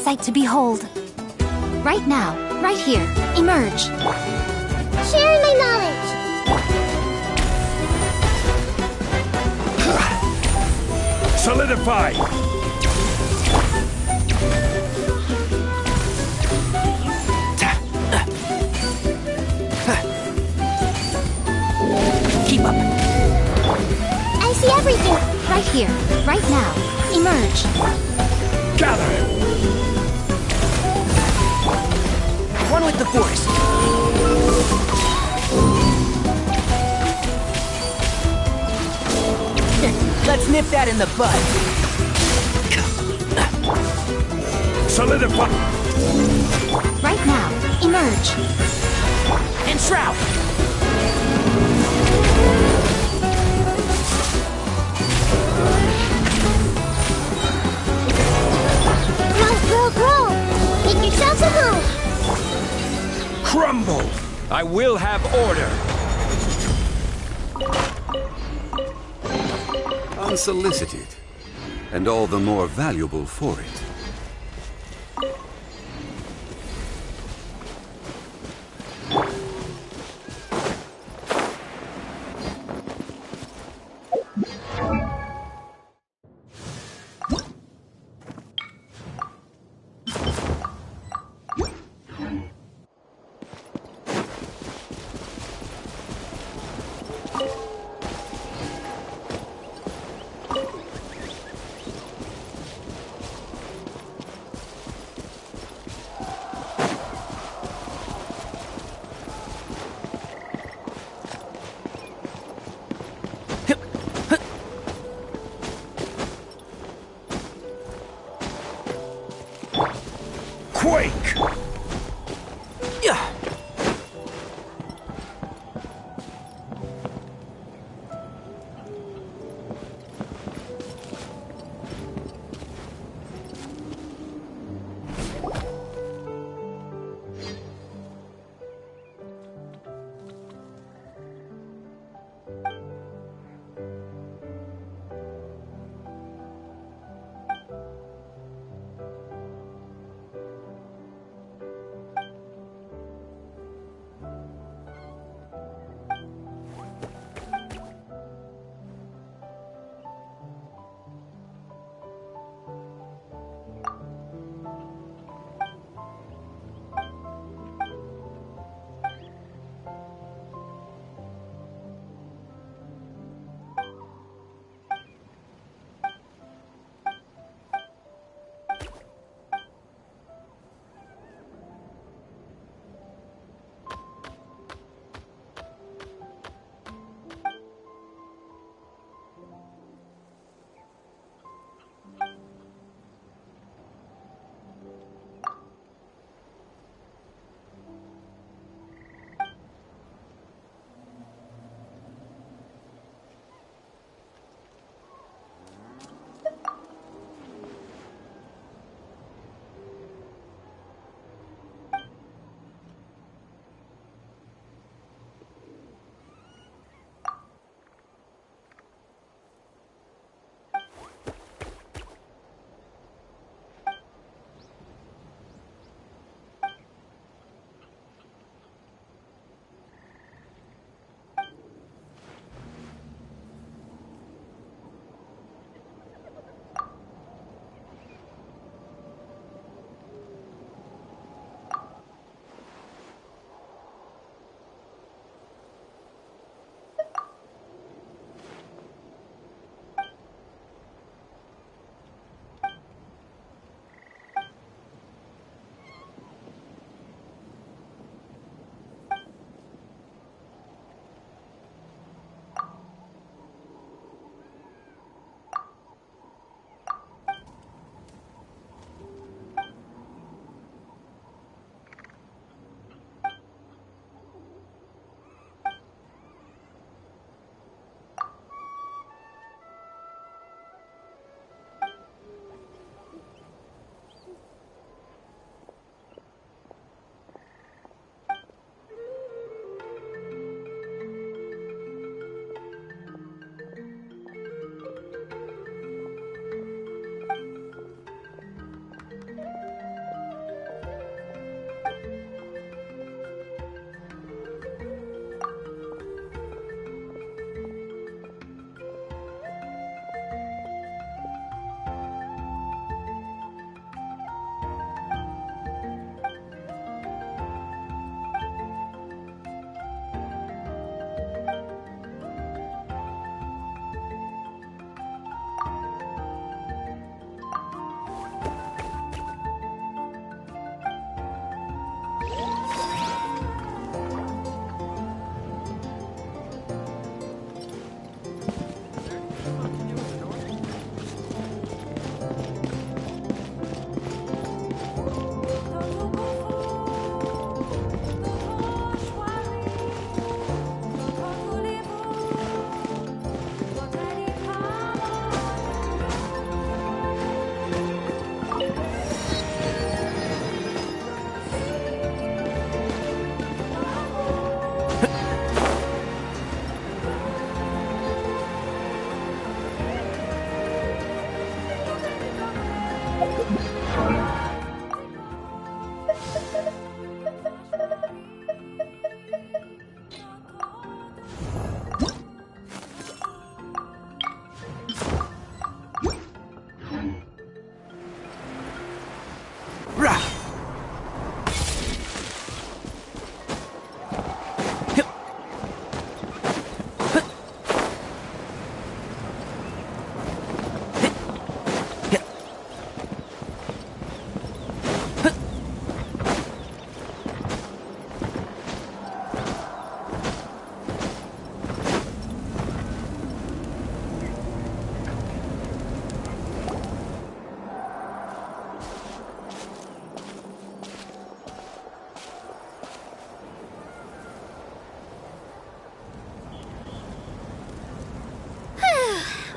sight to behold. Right now, right here, emerge. Share my knowledge. Solidify! Keep up. I see everything. Right here, right now, emerge. Gather! One with the force. Let's nip that in the bud. Solidify! Right now, emerge. And shroud. Grow. Make yourselves a home. Crumble! I will have order! Unsolicited, and all the more valuable for it. Quake! Yeah.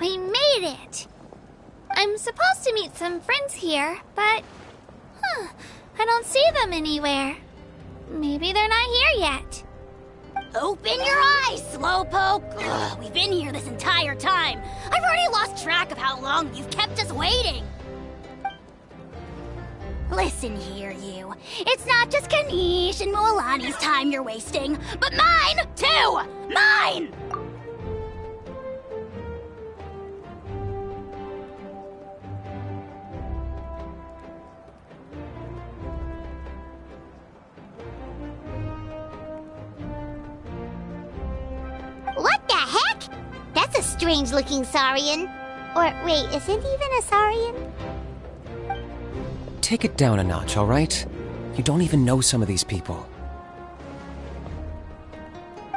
We made it! I'm supposed to meet some friends here, but... I don't see them anywhere. Maybe they're not here yet. Open your eyes, Slowpoke! Ugh, we've been here this entire time. I've already lost track of how long you've kept us waiting. Listen here, you. It's not just Kanish and Moalani's time you're wasting, but mine, too! Mine! What the heck? That's a strange-looking Saurian. Or, wait, is it even a Saurian? Take it down a notch, all right? You don't even know some of these people.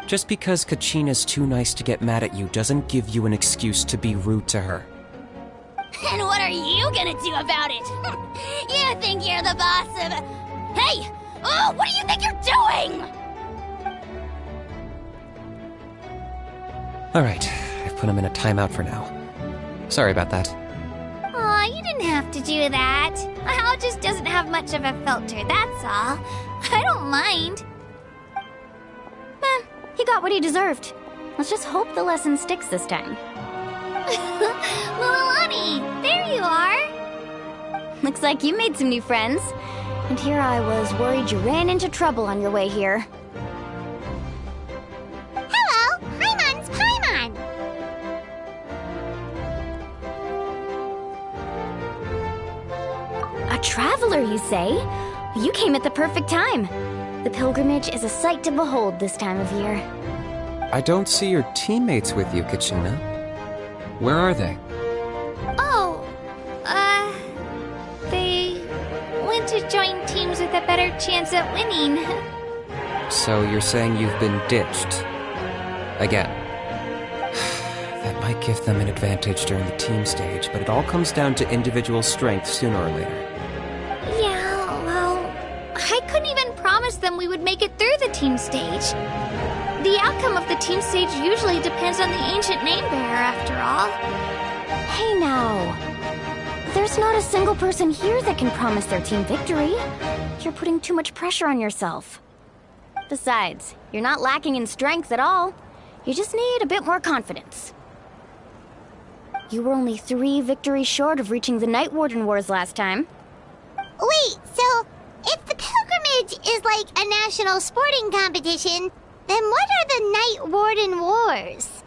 Just because Kachina's too nice to get mad at you doesn't give you an excuse to be rude to her. And what are you gonna do about it? You think you're the boss of... Hey! Oh, what do you think you're doing? All right, I've put him in a timeout for now. Sorry about that. Aw, you didn't have to do that. My owl just doesn't have much of a filter, that's all. I don't mind. He got what he deserved. Let's just hope the lesson sticks this time. Moalani, there you are. Looks like you made some new friends. And here I was worried you ran into trouble on your way here. Hello, Paimon's Paimon. A traveler, you say? You came at the perfect time. The pilgrimage is a sight to behold this time of year. I don't see your teammates with you, Kachina. Where are they? Oh, they went to join teams with a better chance at winning. So you're saying you've been ditched? Again. That might give them an advantage during the team stage, but it all comes down to individual strength sooner or later. Yeah, well, I couldn't even promise them we would make it through the team stage. The outcome of the team stage usually depends on the ancient name-bearer, after all. Hey now. There's not a single person here that can promise their team victory. You're putting too much pressure on yourself. Besides, you're not lacking in strength at all. You just need a bit more confidence. You were only 3 victories short of reaching the Night Warden Wars last time. Wait, so if the pilgrimage is like a national sporting competition, then what are the Night Warden Wars?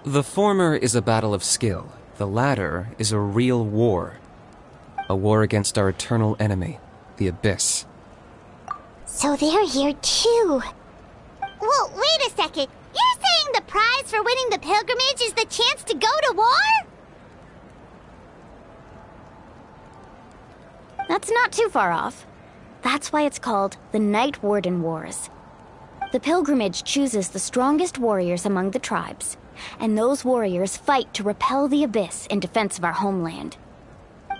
The former is a battle of skill. The latter is a real war. A war against our eternal enemy, the Abyss. So they're here too. Well, wait a second. You're saying the prize for winning the pilgrimage is the chance to go to war? That's not too far off. That's why it's called the Night Warden Wars. The pilgrimage chooses the strongest warriors among the tribes, and those warriors fight to repel the Abyss in defense of our homeland.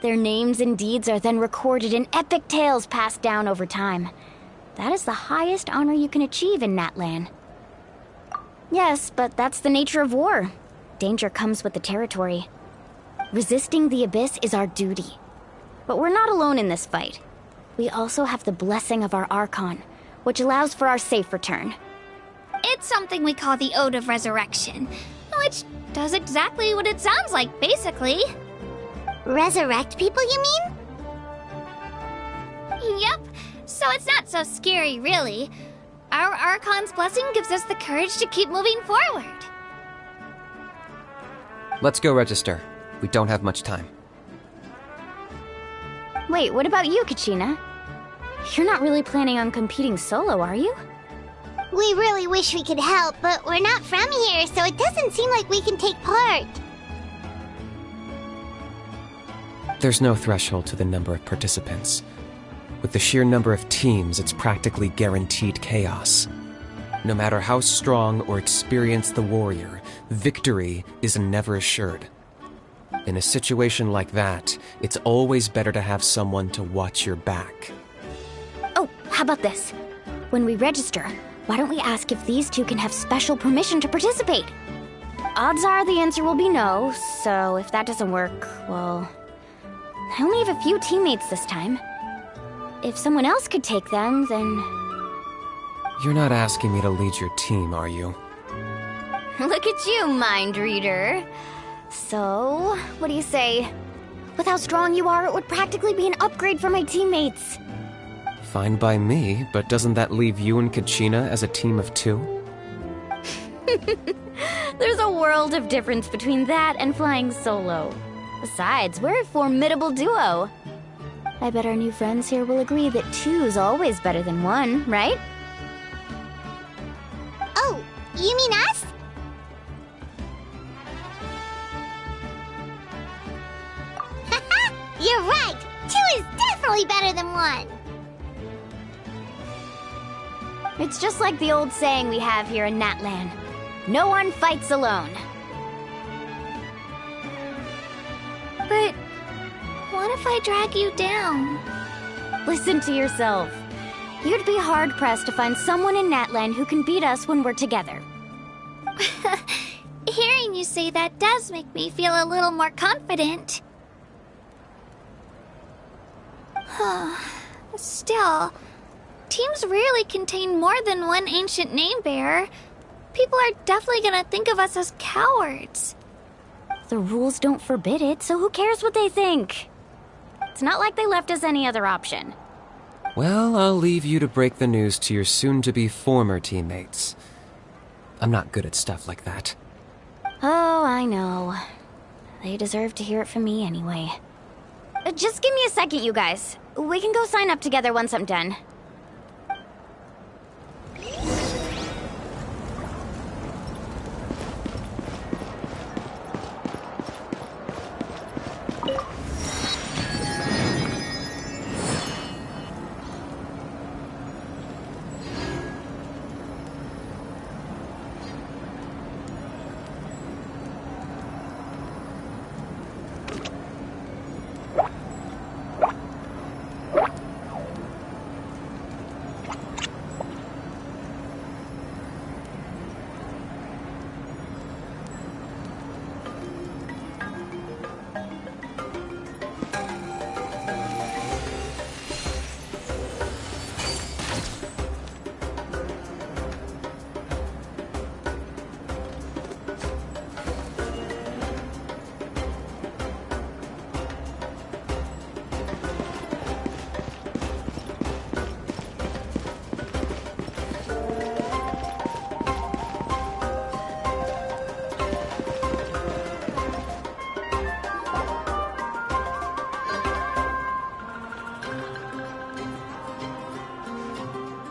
Their names and deeds are then recorded in epic tales passed down over time. That is the highest honor you can achieve in Natlan. Yes, but that's the nature of war. Danger comes with the territory. Resisting the Abyss is our duty. But we're not alone in this fight. We also have the blessing of our Archon, which allows for our safe return. It's something we call the Ode of Resurrection, which does exactly what it sounds like, basically. Resurrect people, you mean? Yep, so it's not so scary, really. Our Archon's blessing gives us the courage to keep moving forward. Let's go register. We don't have much time. Wait, what about you, Kachina? You're not really planning on competing solo, are you? We really wish we could help, but we're not from here, so it doesn't seem like we can take part. There's no threshold to the number of participants. With the sheer number of teams, it's practically guaranteed chaos. No matter how strong or experienced the warrior, victory is never assured. In a situation like that, it's always better to have someone to watch your back. Oh, how about this? When we register, why don't we ask if these two can have special permission to participate? odds are the answer will be no, so if that doesn't work, well... I only have a few teammates this time. If someone else could take them, then... You're not asking me to lead your team, are you? Look at you, mind reader. So, what do you say? With how strong you are, it would practically be an upgrade for my teammates. Fine by me, but doesn't that leave you and Kachina as a team of 2? There's a world of difference between that and flying solo. Besides, we're a formidable duo. I bet our new friends here will agree that 2's always better than 1, right? Oh, you mean us? Haha, you're right! 2 is definitely better than 1! It's just like the old saying we have here in Natlan. No one fights alone. But what if I drag you down? Listen to yourself. You'd be hard-pressed to find someone in Natlan who can beat us when we're together. Hearing you say that does make me feel a little more confident. Still, teams rarely contain more than one ancient name-bearer. People are definitely gonna think of us as cowards. The rules don't forbid it, so who cares what they think? It's not like they left us any other option. Well, I'll leave you to break the news to your soon-to-be former teammates. I'm not good at stuff like that. Oh, I know. They deserve to hear it from me anyway. Just give me a second, you guys. We can go sign up together once I'm done.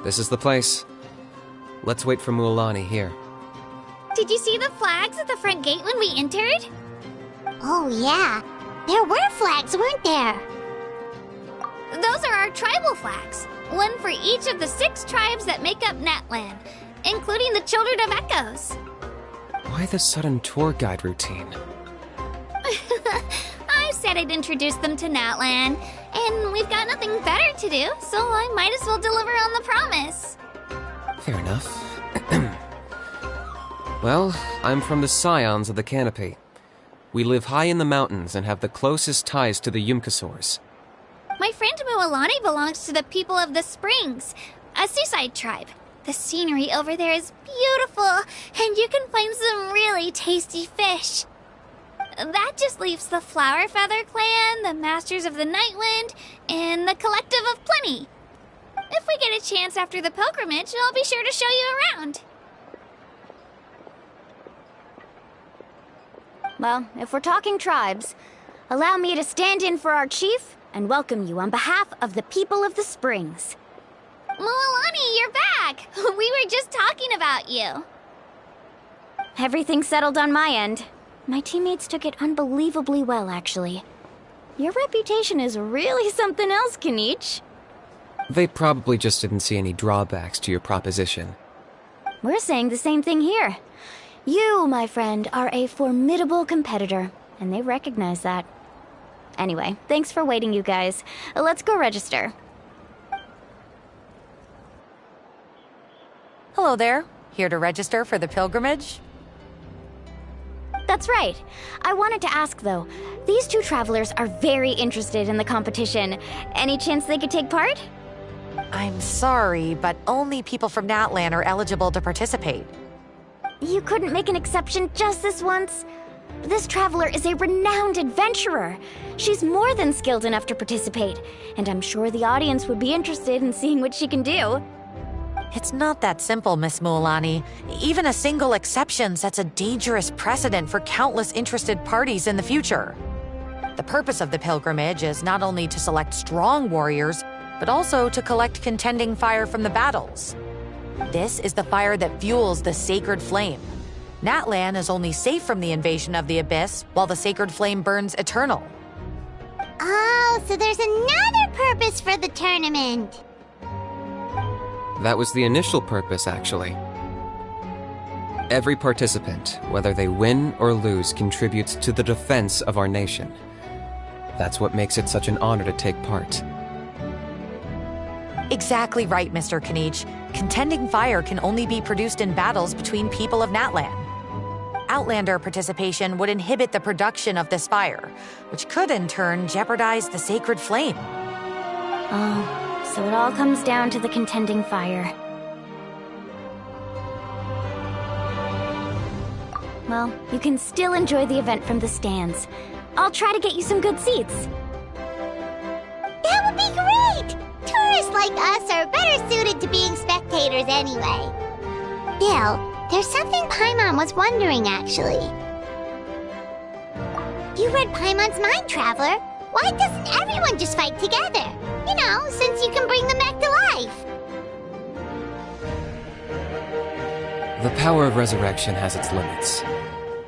This is the place. Let's wait for Mualani here. Did you see the flags at the front gate when we entered? Oh yeah, there were flags, weren't there? Those are our tribal flags. One for each of the 6 tribes that make up Natlan, including the Children of Echoes. Why the sudden tour guide routine? I said I'd introduce them to Natlan, and we've got nothing better to do, so I might as well deliver on the promise. Fair enough. Well, I'm from the Scions of the Canopy. We live high in the mountains and have the closest ties to the Yumkasaurs. My friend Mualani belongs to the people of the Springs, a seaside tribe. The scenery over there is beautiful, and you can find some really tasty fish. That just leaves the Flower Feather Clan, the Masters of the Nightwind, and the Collective of Plenty. If we get a chance after the pilgrimage, I'll be sure to show you around. Well, if we're talking tribes, allow me to stand in for our chief and welcome you on behalf of the people of the Springs. Mualani, you're back! We were just talking about you. Everything's settled on my end. My teammates took it unbelievably well, actually. Your reputation is really something else, Kanich. They probably just didn't see any drawbacks to your proposition. We're saying the same thing here. You, my friend, are a formidable competitor, and they recognize that. Anyway, thanks for waiting, you guys. Let's go register. Hello there. Here to register for the pilgrimage? That's right. I wanted to ask, though. These two travelers are very interested in the competition. Any chance they could take part? I'm sorry, but only people from Natlan are eligible to participate. You couldn't make an exception just this once? This traveler is a renowned adventurer. She's more than skilled enough to participate, and I'm sure the audience would be interested in seeing what she can do. It's not that simple, Miss Mualani. Even a single exception sets a dangerous precedent for countless interested parties in the future. The purpose of the pilgrimage is not only to select strong warriors, but also to collect contending fire from the battles. This is the fire that fuels the sacred flame. Natlan is only safe from the invasion of the Abyss, while the sacred flame burns eternal. Oh, so there's another purpose for the tournament. That was the initial purpose, actually. Every participant, whether they win or lose, contributes to the defense of our nation. That's what makes it such an honor to take part. Exactly right, Mr. Kanich. Contending fire can only be produced in battles between people of Natlan. Outlander participation would inhibit the production of this fire, which could in turn jeopardize the sacred flame. Oh, so it all comes down to the contending fire. Well, you can still enjoy the event from the stands. I'll try to get you some good seats. That would be great! Tourists like us are better suited to being spectators anyway. Still, there's something Paimon was wondering, actually. You read Paimon's mind, Traveler. Why doesn't everyone just fight together? You know, since you can bring them back to life. The power of resurrection has its limits.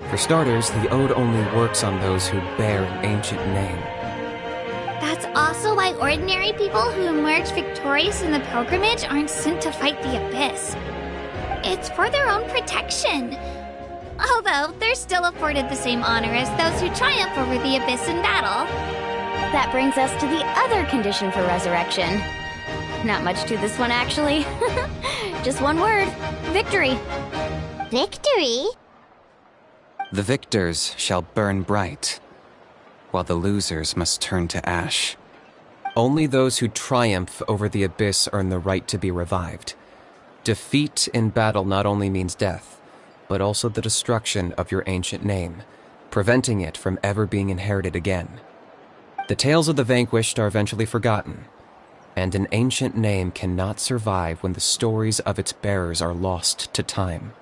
For starters, the ode only works on those who bear an ancient name. That's also why ordinary people who emerge victorious in the pilgrimage aren't sent to fight the Abyss. It's for their own protection. Although, they're still afforded the same honor as those who triumph over the Abyss in battle. That brings us to the other condition for resurrection. Not much to this one, actually. Just one word: victory. Victory? The victors shall burn bright, while the losers must turn to ash. Only those who triumph over the Abyss earn the right to be revived. Defeat in battle not only means death, but also the destruction of your ancient name, preventing it from ever being inherited again. The tales of the vanquished are eventually forgotten, and an ancient name cannot survive when the stories of its bearers are lost to time.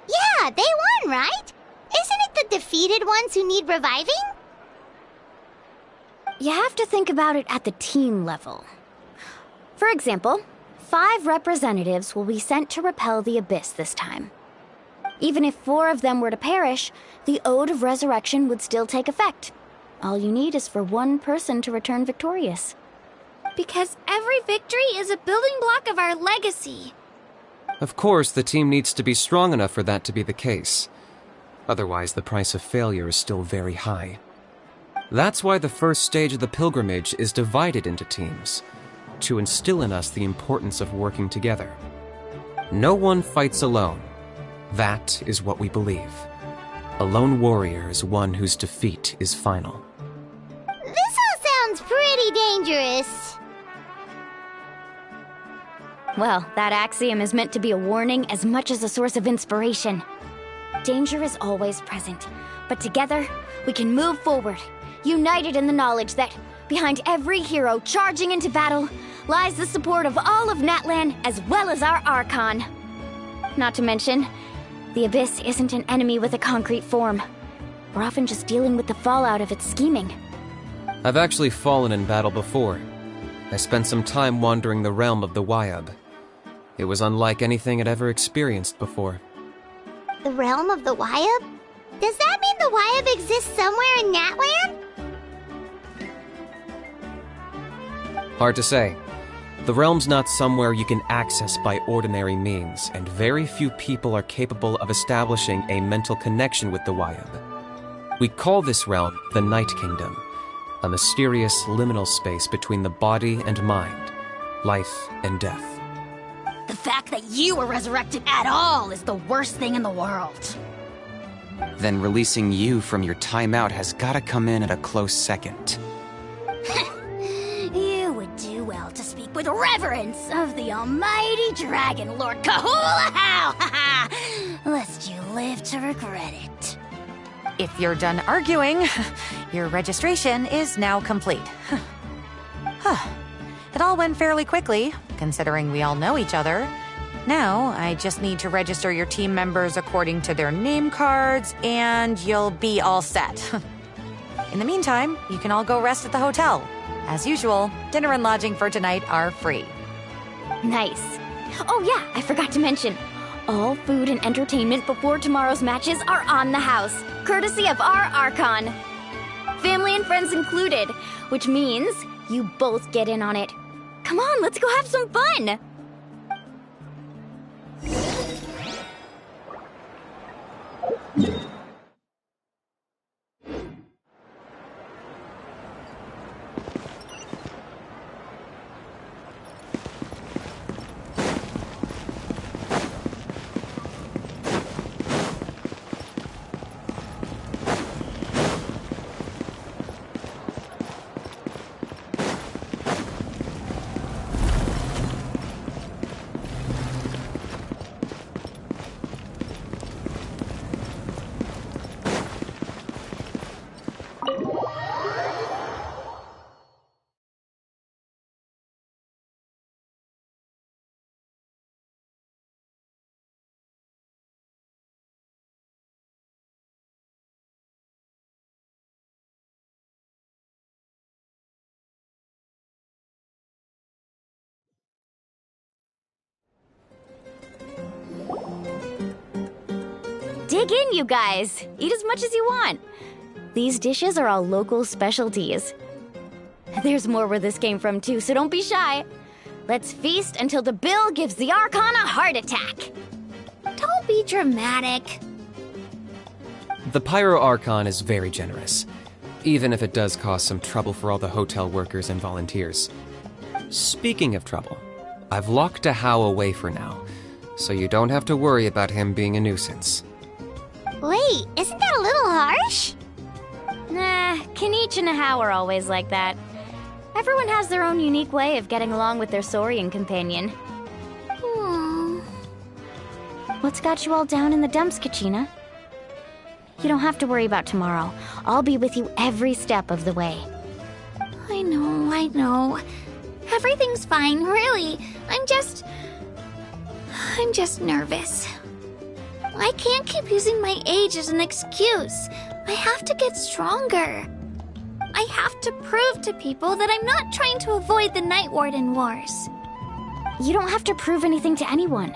Yeah, they won, right? Isn't it the defeated ones who need reviving? You have to think about it at the team level. For example, 5 representatives will be sent to repel the Abyss this time. Even if 4 of them were to perish, the Ode of Resurrection would still take effect. All you need is for 1 person to return victorious. Because every victory is a building block of our legacy. Of course, the team needs to be strong enough for that to be the case. Otherwise, the price of failure is still very high. That's why the first stage of the pilgrimage is divided into teams, to instill in us the importance of working together. No one fights alone. That is what we believe. A lone warrior is one whose defeat is final. This all sounds pretty dangerous. Well, that axiom is meant to be a warning as much as a source of inspiration. Danger is always present, but together, we can move forward, united in the knowledge that, behind every hero charging into battle, lies the support of all of Natlan as well as our Archon. Not to mention, the Abyss isn't an enemy with a concrete form. We're often just dealing with the fallout of its scheming. I've actually fallen in battle before. I spent some time wandering the realm of the Wyab. It was unlike anything I'd ever experienced before. The realm of the Wyab? Does that mean the Wyab exists somewhere in Natlan? Hard to say. The realm's not somewhere you can access by ordinary means, and very few people are capable of establishing a mental connection with the Wyab. We call this realm the Night Kingdom, a mysterious liminal space between the body and mind, life and death. The fact that you were resurrected at all is the worst thing in the world. Then releasing you from your timeout has gotta come in at a close second. You would do well to speak with reverence of the almighty dragon, Lord Kahula-How! Lest you live to regret it. If you're done arguing, your registration is now complete. It all went fairly quickly, considering we all know each other. Now, I just need to register your team members according to their name cards, and you'll be all set. In the meantime, you can all go rest at the hotel. As usual, dinner and lodging for tonight are free. Nice. Oh yeah, I forgot to mention. All food and entertainment before tomorrow's matches are on the house, courtesy of our Archon. Family and friends included, which means you both get in on it. Come on, let's go have some fun! Dig in, you guys. Eat as much as you want. These dishes are all local specialties. There's more where this came from, too, so don't be shy. Let's feast until the bill gives the Archon a heart attack. Don't be dramatic. The Pyro Archon is very generous, even if it does cause some trouble for all the hotel workers and volunteers. Speaking of trouble, I've locked a How away for now, so you don't have to worry about him being a nuisance. Wait, isn't that a little harsh? Nah, Kanich and How are always like that. Everyone has their own unique way of getting along with their Saurian companion. What's got you all down in the dumps, Kachina? You don't have to worry about tomorrow. I'll be with you every step of the way. I know. Everything's fine, really. I'm just nervous. I can't keep using my age as an excuse. I have to get stronger. I have to prove to people that I'm not trying to avoid the Night Warden Wars. You don't have to prove anything to anyone.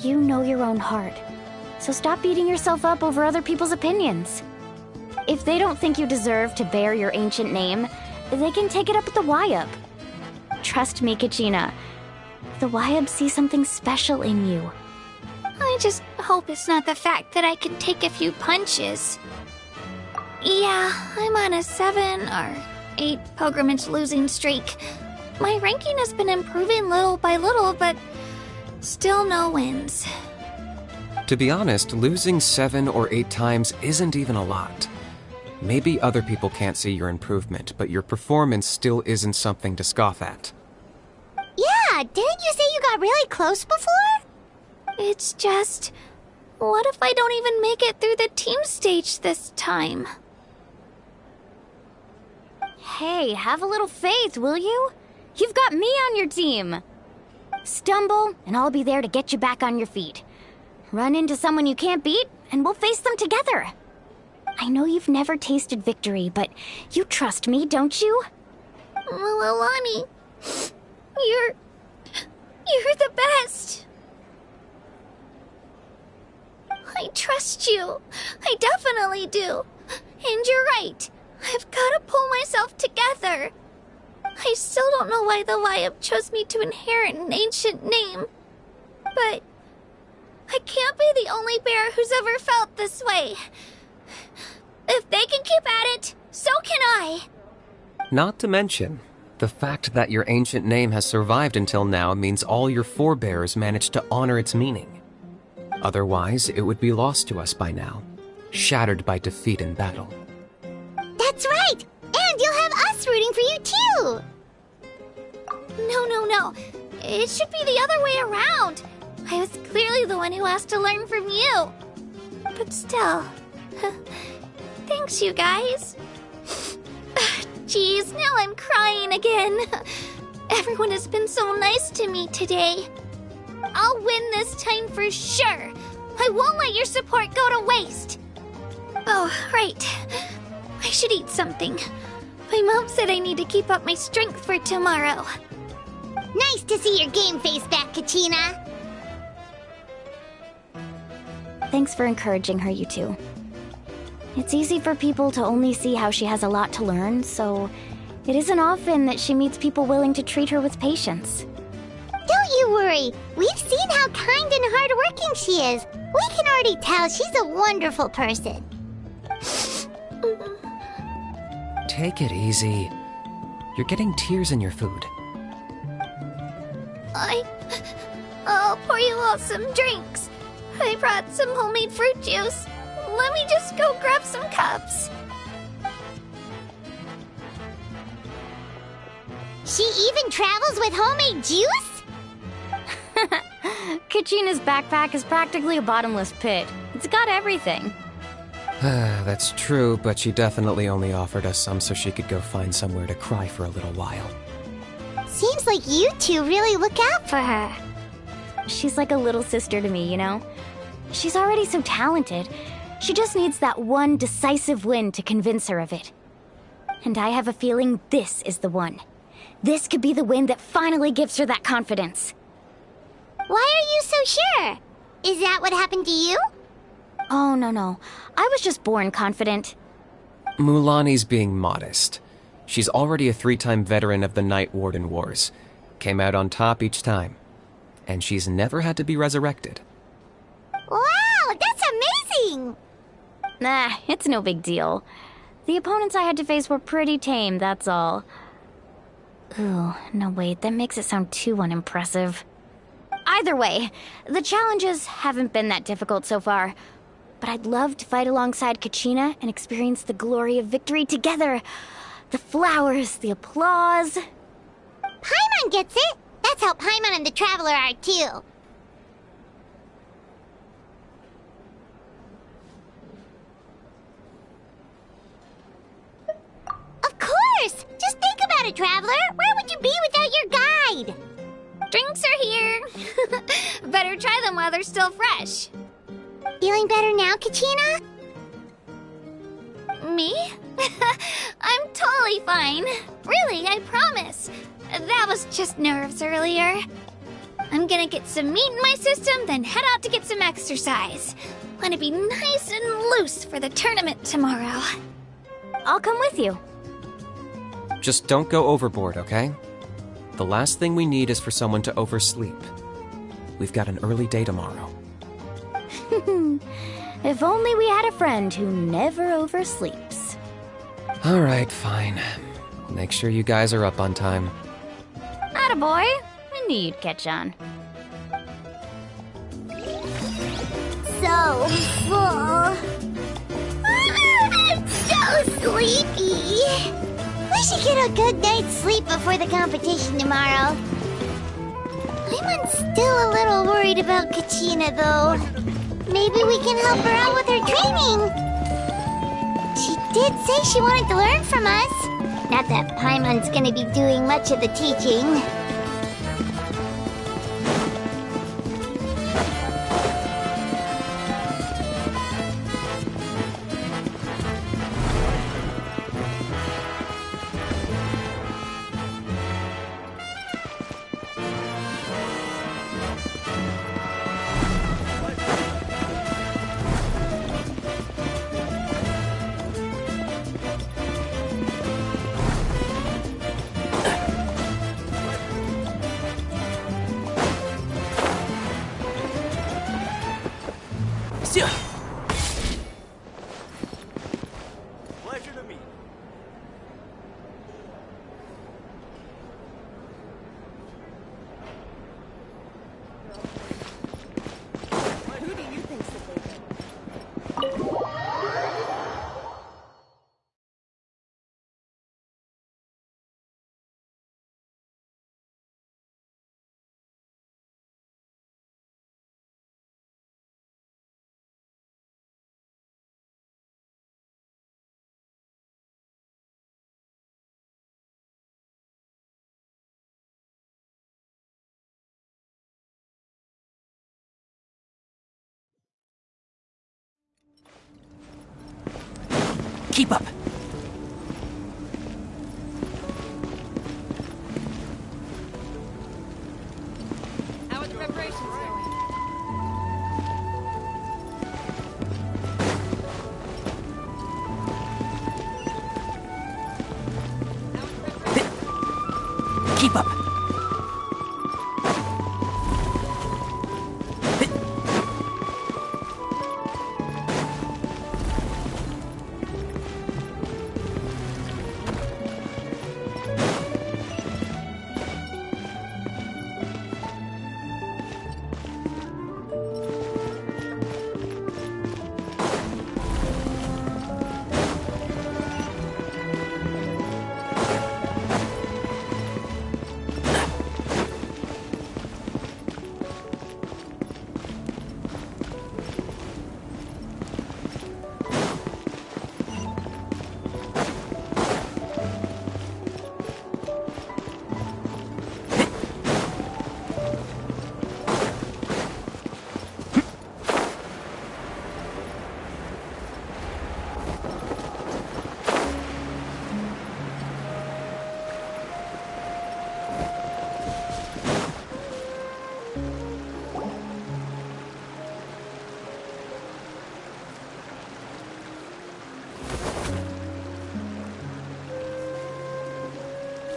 You know your own heart. So stop beating yourself up over other people's opinions. If they don't think you deserve to bear your ancient name, they can take it up with the Wyab. Trust me, Kachina. The Wyab see something special in you. I just hope it's not the fact that I can take a few punches. Yeah, I'm on a 7 or 8 pilgrimage losing streak. My ranking has been improving little by little, but still no wins. To be honest, losing 7 or 8 times isn't even a lot. Maybe other people can't see your improvement, but your performance still isn't something to scoff at. Yeah, didn't you say you got really close before? It's just, what if I don't even make it through the team stage this time? Hey, have a little faith, will you? You've got me on your team. Stumble, and I'll be there to get you back on your feet. Run into someone you can't beat, and we'll face them together. I know you've never tasted victory, but you trust me, don't you? Well, Alani, you're the best. I trust you. I definitely do. And you're right. I've got to pull myself together. I still don't know why the Wyab chose me to inherit an ancient name. But I can't be the only bear who's ever felt this way. If they can keep at it, so can I. Not to mention, the fact that your ancient name has survived until now means all your forebears managed to honor its meaning. Otherwise, it would be lost to us by now, shattered by defeat in battle. That's right! And you'll have us rooting for you too! No. It should be the other way around. I was clearly the one who asked to learn from you. But still, thanks, you guys. Jeez, now I'm crying again. Everyone has been so nice to me today. I'll win this time for sure. I won't let your support go to waste. Oh, right. I should eat something. My mom said I need to keep up my strength for tomorrow. Nice to see your game face back, Kachina. Thanks for encouraging her, you two. It's easy for people to only see how she has a lot to learn, so it isn't often that she meets people willing to treat her with patience. Don't you worry. We've seen how kind and hardworking she is. We can already tell she's a wonderful person. Take it easy. You're getting tears in your food. I'll pour you all some drinks. I brought some homemade fruit juice. Let me just go grab some cups. She even travels with homemade juice? Kachina's backpack is practically a bottomless pit. It's got everything. That's true, but she definitely only offered us some so she could go find somewhere to cry for a little while. Seems like you two really look out for her. She's like a little sister to me, you know? She's already so talented. She just needs that one decisive win to convince her of it. And I have a feeling this is the one. This could be the win that finally gives her that confidence. Why are you so sure? Is that what happened to you? Oh, no. I was just born confident. Mulaney's being modest. She's already a 3-time veteran of the Night Warden Wars. Came out on top each time. And she's never had to be resurrected. Wow, that's amazing! Nah, it's no big deal. The opponents I had to face were pretty tame, that's all. Ooh, no wait, that makes it sound too unimpressive. Either way, the challenges haven't been that difficult so far. But I'd love to fight alongside Kachina and experience the glory of victory together. The flowers, the applause. Paimon gets it! That's how Paimon and the Traveler are too. Of course! Just think about it, Traveler! Where would you be without your guide? Drinks are here. Better try them while they're still fresh. Feeling better now, Kachina? Me? I'm totally fine. Really, I promise. That was just nerves earlier. I'm gonna get some meat in my system, then head out to get some exercise. Wanna be nice and loose for the tournament tomorrow. I'll come with you. Just don't go overboard, okay? The last thing we need is for someone to oversleep. We've got an early day tomorrow. If only we had a friend who never oversleeps. Alright, fine. Make sure you guys are up on time. Attaboy! I knew you'd catch on. So full. I'm so sleepy. We should get a good night's sleep before the competition tomorrow. I'm still a little worried about Kachina, though. Maybe we can help her out with her training. She did say she wanted to learn from us. Not that Paimon's gonna be doing much of the teaching. Pleasure to meet you. Who do you think's the favorite? Keep up. How are the preparations going? Keep up.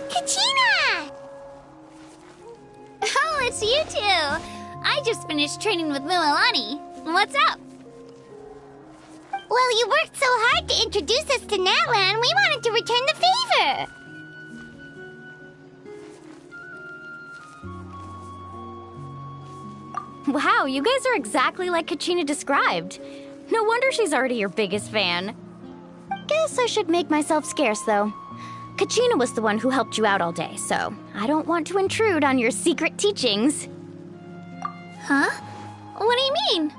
Kachina! Oh, it's you two! I just finished training with Mualani. What's up? Well, you worked so hard to introduce us to Natlan, we wanted to return the favor. Wow, you guys are exactly like Kachina described. No wonder she's already your biggest fan. Guess I should make myself scarce, though. Kachina was the one who helped you out all day, so I don't want to intrude on your secret teachings. Huh? What do you mean?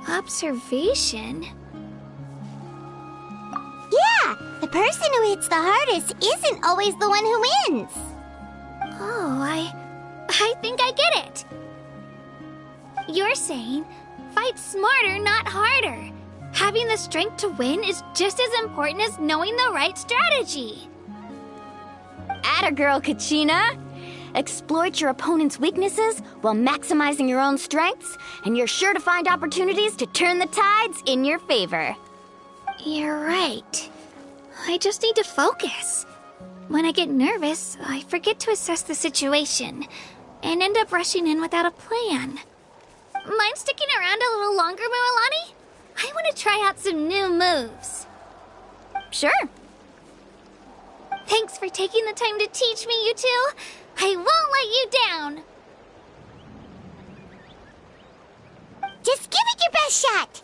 Observation? Yeah, the person who hits the hardest isn't always the one who wins. Oh, I think I get it. You're saying, fight smarter, not harder. Having the strength to win is just as important as knowing the right strategy. Atta girl, Kachina! Exploit your opponent's weaknesses while maximizing your own strengths, and you're sure to find opportunities to turn the tides in your favor. You're right. I just need to focus. When I get nervous, I forget to assess the situation, and end up rushing in without a plan. Mind sticking around a little longer, Mualani? I want to try out some new moves. Sure. Thanks for taking the time to teach me, you two. I won't let you down. Just give it your best shot.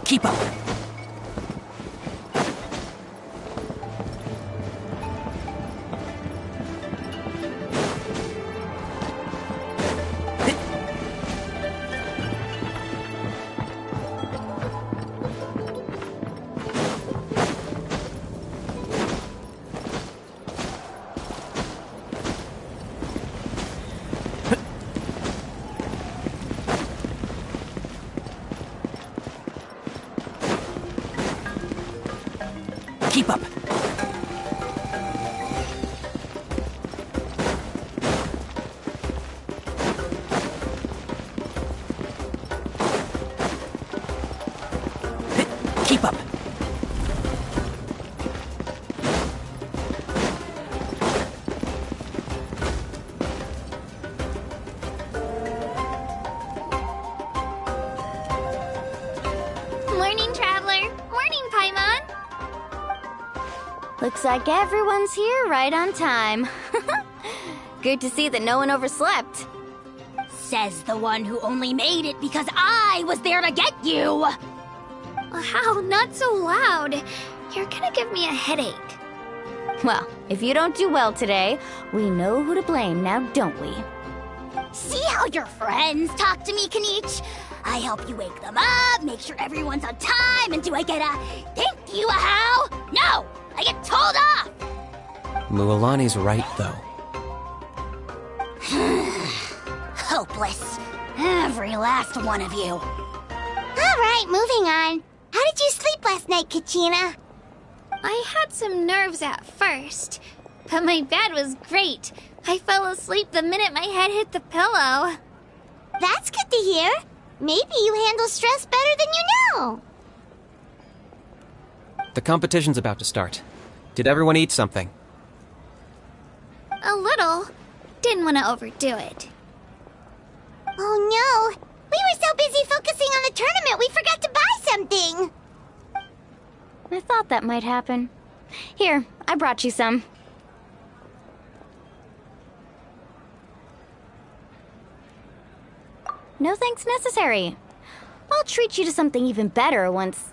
Keep up. Keep up. Keep up. Morning, Traveler. Morning, Paimon. Looks like everyone's here right on time. Good to see that no one overslept. Says the one who only made it because I was there to get you! Wow, not so loud. You're gonna give me a headache. Well, if you don't do well today, we know who to blame now, don't we? See how your friends talk to me, Kanich? I help you wake them up, make sure everyone's on time, and do I get a thank you, how? No! I get told off! Mualani's right, though. Hopeless. Every last one of you. Alright, moving on. How did you sleep last night, Kachina? I had some nerves at first, but my bed was great. I fell asleep the minute my head hit the pillow. That's good to hear. Maybe you handle stress better than you know. The competition's about to start. Did everyone eat something? A little. Didn't want to overdo it. Oh no! We were so busy focusing on the tournament we forgot to buy something! I thought that might happen. Here, I brought you some. No thanks necessary. I'll treat you to something even better once...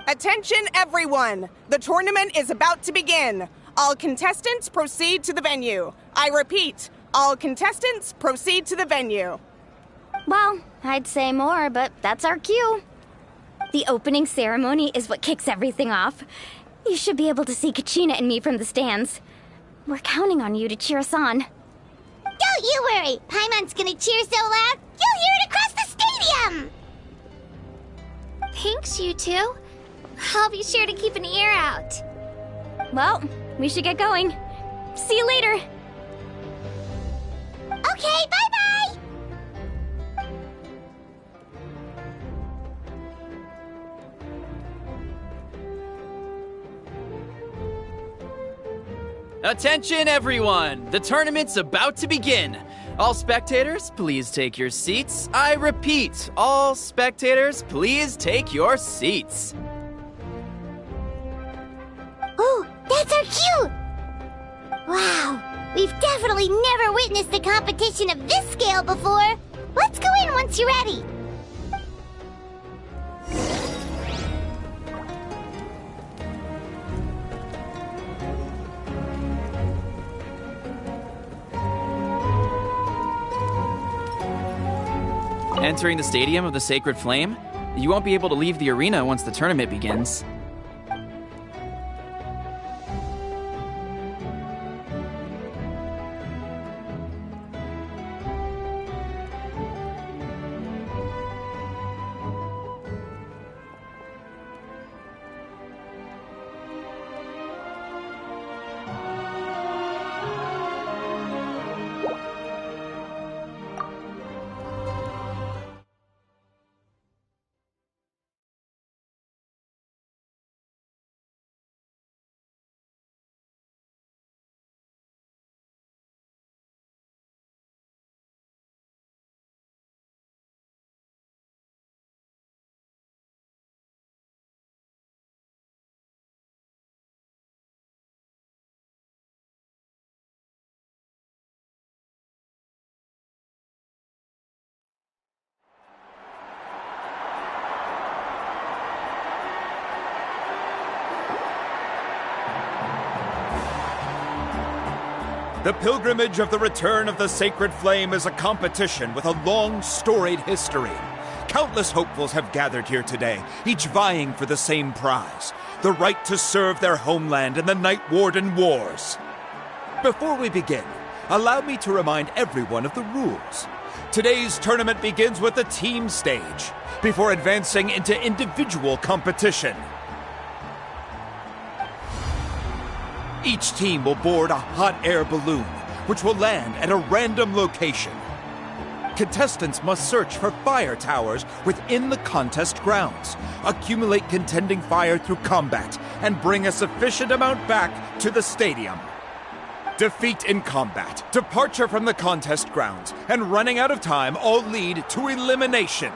Attention, everyone! The tournament is about to begin. All contestants proceed to the venue. I repeat, all contestants proceed to the venue. Well, I'd say more, but that's our cue. The opening ceremony is what kicks everything off. You should be able to see Kachina and me from the stands. We're counting on you to cheer us on. Don't you worry! Paimon's gonna cheer so loud, you'll hear it across the stadium! Thanks, you two. I'll be sure to keep an ear out. Well, we should get going. See you later. Okay, bye-bye! Attention, everyone! The tournament's about to begin. All spectators, please take your seats. I repeat, all spectators, please take your seats. Oh, that's our cue! Wow, we've definitely never witnessed a competition of this scale before. Let's go in once you're ready. Entering the Stadium of the Sacred Flame, you won't be able to leave the arena once the tournament begins. The pilgrimage of the return of the sacred flame is a competition with a long, storied history. Countless hopefuls have gathered here today, each vying for the same prize, the right to serve their homeland in the Night Warden Wars. Before we begin, allow me to remind everyone of the rules. Today's tournament begins with the team stage, before advancing into individual competition. Each team will board a hot air balloon, which will land at a random location. Contestants must search for fire towers within the contest grounds, accumulate contending fire through combat, and bring a sufficient amount back to the stadium. Defeat in combat, departure from the contest grounds, and running out of time all lead to elimination.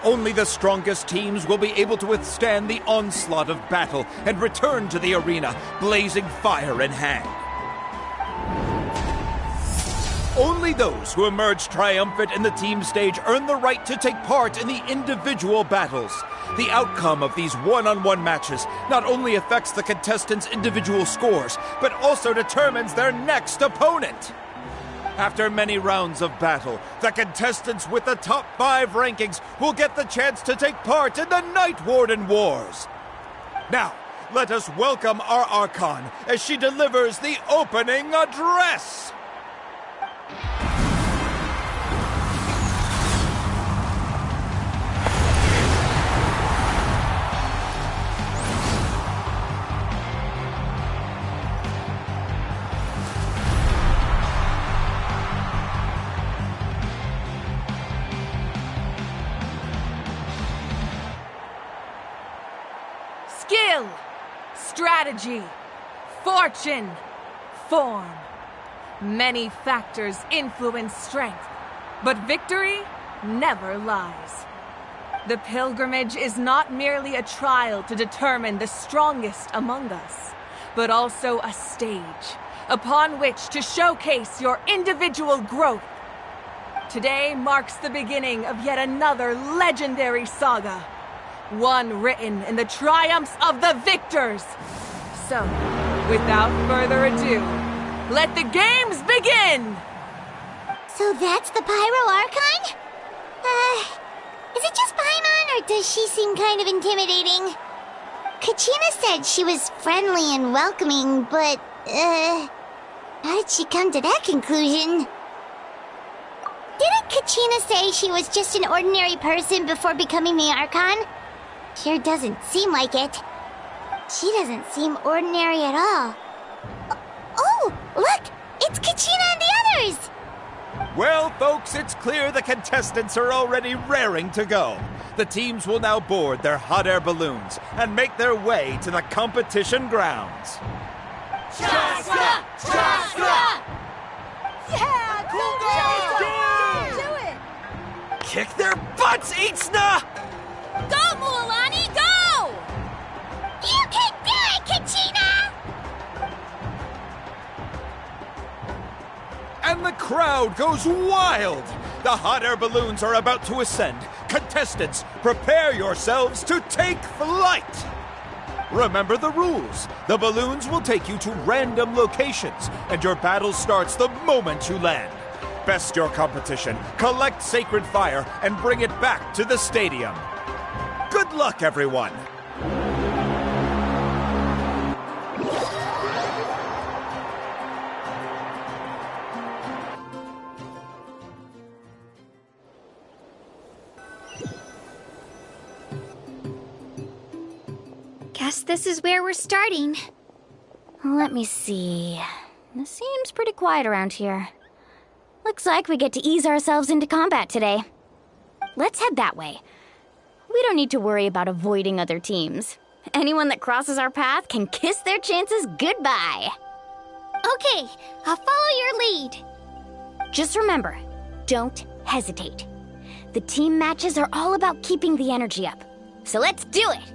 Only the strongest teams will be able to withstand the onslaught of battle and return to the arena, blazing fire in hand. Only those who emerge triumphant in the team stage earn the right to take part in the individual battles. The outcome of these one-on-one matches not only affects the contestants' individual scores, but also determines their next opponent. After many rounds of battle, the contestants with the top 5 rankings will get the chance to take part in the Night Warden Wars. Now, let us welcome our Archon as she delivers the opening address. Skill, strategy, fortune, form. Many factors influence strength, but victory never lies. The pilgrimage is not merely a trial to determine the strongest among us, but also a stage upon which to showcase your individual growth. Today marks the beginning of yet another legendary saga, one written in the triumphs of the victors. So, without further ado, let the games begin! So that's the Pyro Archon? Is it just Paimon, or does she seem kind of intimidating? Kachina said she was friendly and welcoming, but, how did she come to that conclusion? Didn't Kachina say she was just an ordinary person before becoming the Archon? Sure doesn't seem like it. She doesn't seem ordinary at all. Oh, look! It's Kachina and the others! Well, folks, it's clear the contestants are already raring to go. The teams will now board their hot air balloons and make their way to the competition grounds. Chaska! Chaska! Yeah, cool girl! Do it! Kick their butts, Itzna! Go, Mualani, go! You can do it, Kachina! And the crowd goes wild! The hot air balloons are about to ascend. Contestants, prepare yourselves to take flight! Remember the rules. The balloons will take you to random locations, and your battle starts the moment you land. Best your competition, collect sacred fire, and bring it back to the stadium. Good luck, everyone! Guess this is where we're starting. Let me see. This seems pretty quiet around here. Looks like we get to ease ourselves into combat today. Let's head that way. We don't need to worry about avoiding other teams. Anyone that crosses our path can kiss their chances goodbye. Okay, I'll follow your lead. Just remember, don't hesitate. The team matches are all about keeping the energy up. So let's do it!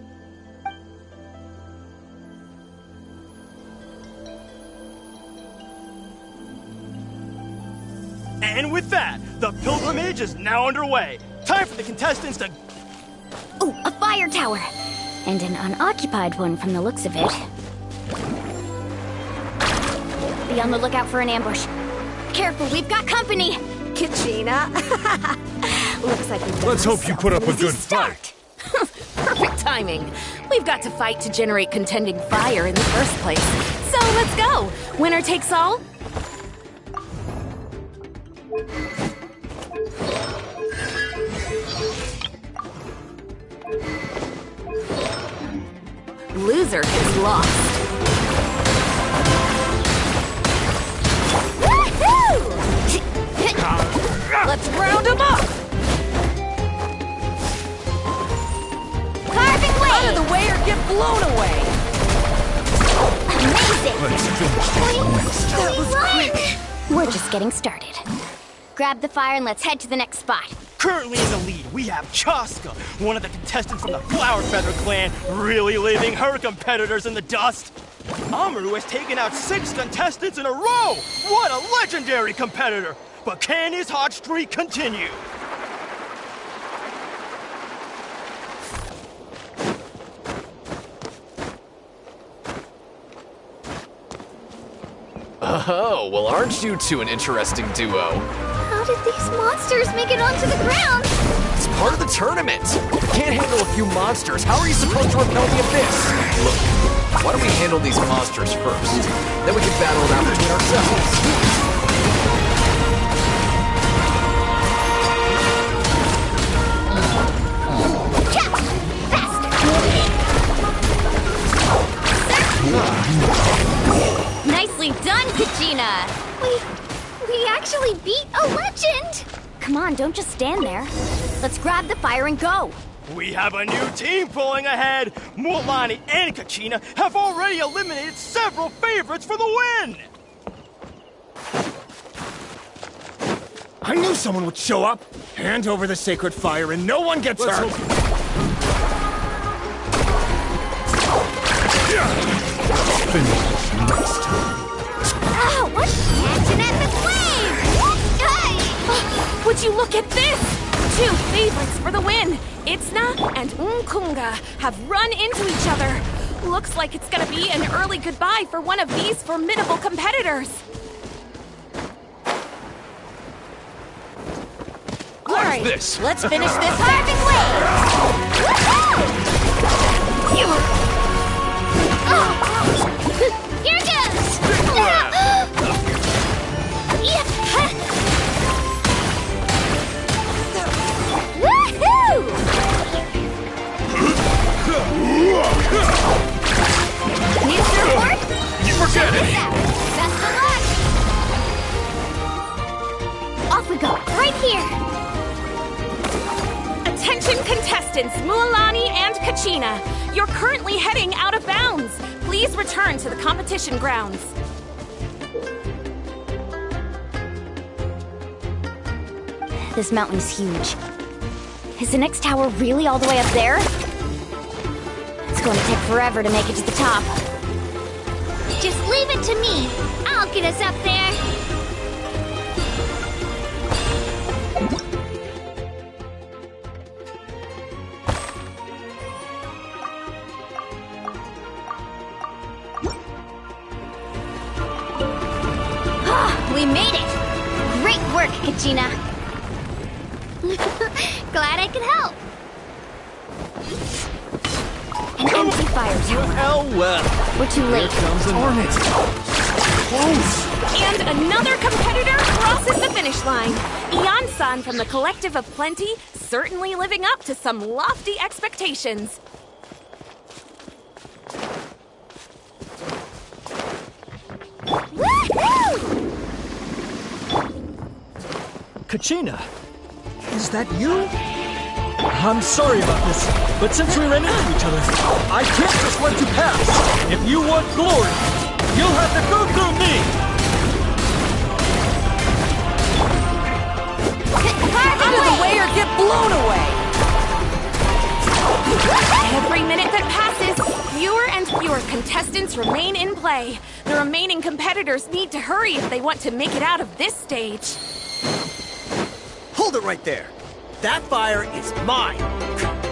And with that, the pilgrimage is now underway. Time for the contestants to... Oh, a fire tower! And an unoccupied one from the looks of it. Be on the lookout for an ambush. Careful, we've got company! Kachina. Looks like we've done Let's hope you put up a good fight. Perfect timing. We've got to fight to generate contending fire in the first place. So let's go. Winner takes all. Loser gets lost. Let's round them up! Carving way! Out of the way or get blown away! Amazing! Let's finish this That was quick. We're just getting started. Grab the fire and let's head to the next spot. Currently in the lead, we have Chaska, one of the contestants from the Flower Feather clan, really leaving her competitors in the dust. Amaru has taken out 6 contestants in a row! What a legendary competitor! But can his hot streak continue? Oh, well, aren't you two an interesting duo? How did these monsters make it onto the ground? It's part of the tournament. You can't handle a few monsters. How are you supposed to repel the abyss? Look, why don't we handle these monsters first? Then we can battle it out between ourselves. Nicely done, Kachina! We actually beat a legend! Come on, don't just stand there. Let's grab the fire and go! We have a new team pulling ahead! Mualani and Kachina have already eliminated several favorites for the win! I knew someone would show up! Hand over the sacred fire and no one gets hurt! Finish next time. Ow! What? Catching at the flame! Would you look at this? 2 favorites for the win. Itzna and Nkunga have run into each other. Looks like it's gonna be an early goodbye for one of these formidable competitors. All right, this? let's finish this Carving Here goes! Woohoo! Need support? You forget it! Best of luck! Off we go, right here! Attention contestants, Mualani and Kachina. You're currently heading out of bounds. Please return to the competition grounds. This mountain's huge. Is the next tower really all the way up there? It's going to take forever to make it to the top. Just leave it to me. I'll get us up there. We made it! Great work, Kachina! Glad I could help. An empty fire tower. Well, We're too late. here comes an hornet. Close! And another competitor crosses the finish line. Ian-san from the Collective of Plenty, certainly living up to some lofty expectations. Woohoo! Kachina, is that you? I'm sorry about this, but since we ran into each other, I can't just let you pass. If you want glory, you'll have to go through me! Out of the way or get blown away! Every minute that passes, fewer and fewer contestants remain in play. The remaining competitors need to hurry if they want to make it out of this stage. Hold it right there. That fire is mine.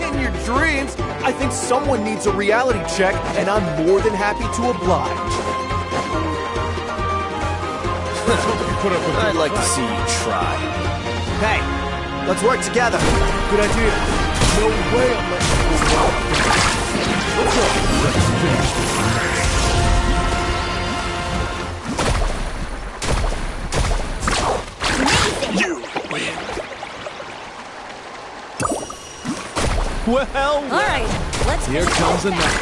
In your dreams, I think someone needs a reality check, and I'm more than happy to oblige. I'd like to see you try. Hey, let's work together. Good idea. No way I'm letting you go wrong. Let's go. Let's finish this. You win. Well, all right, let's here comes another.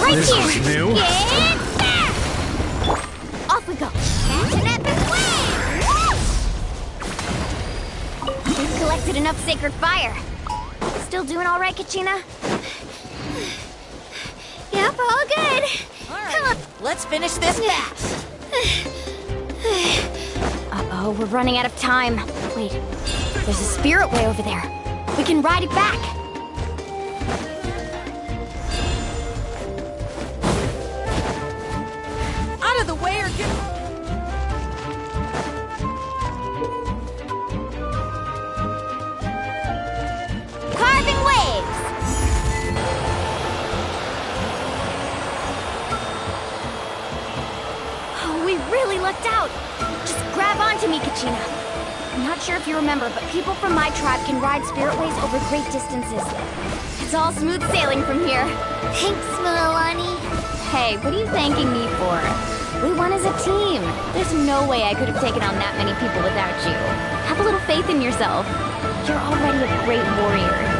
Right this here. is new. Get back! Off we go. Catch an epic wave! We've collected enough sacred fire. Still doing all right, Kachina? Yep, all good. All right, let's finish this fast. Uh-oh, we're running out of time. Wait, there's a spirit way over there. We can ride it back. Out of the way or get... Carving waves! Oh, we really lucked out. Just grab onto me, Kachina. I'm not sure if you remember, but people from my tribe can ride spiritways over great distances. It's all smooth sailing from here. Thanks, Milani. Hey, what are you thanking me for? We won as a team. There's no way I could have taken on that many people without you. Have a little faith in yourself. You're already a great warrior.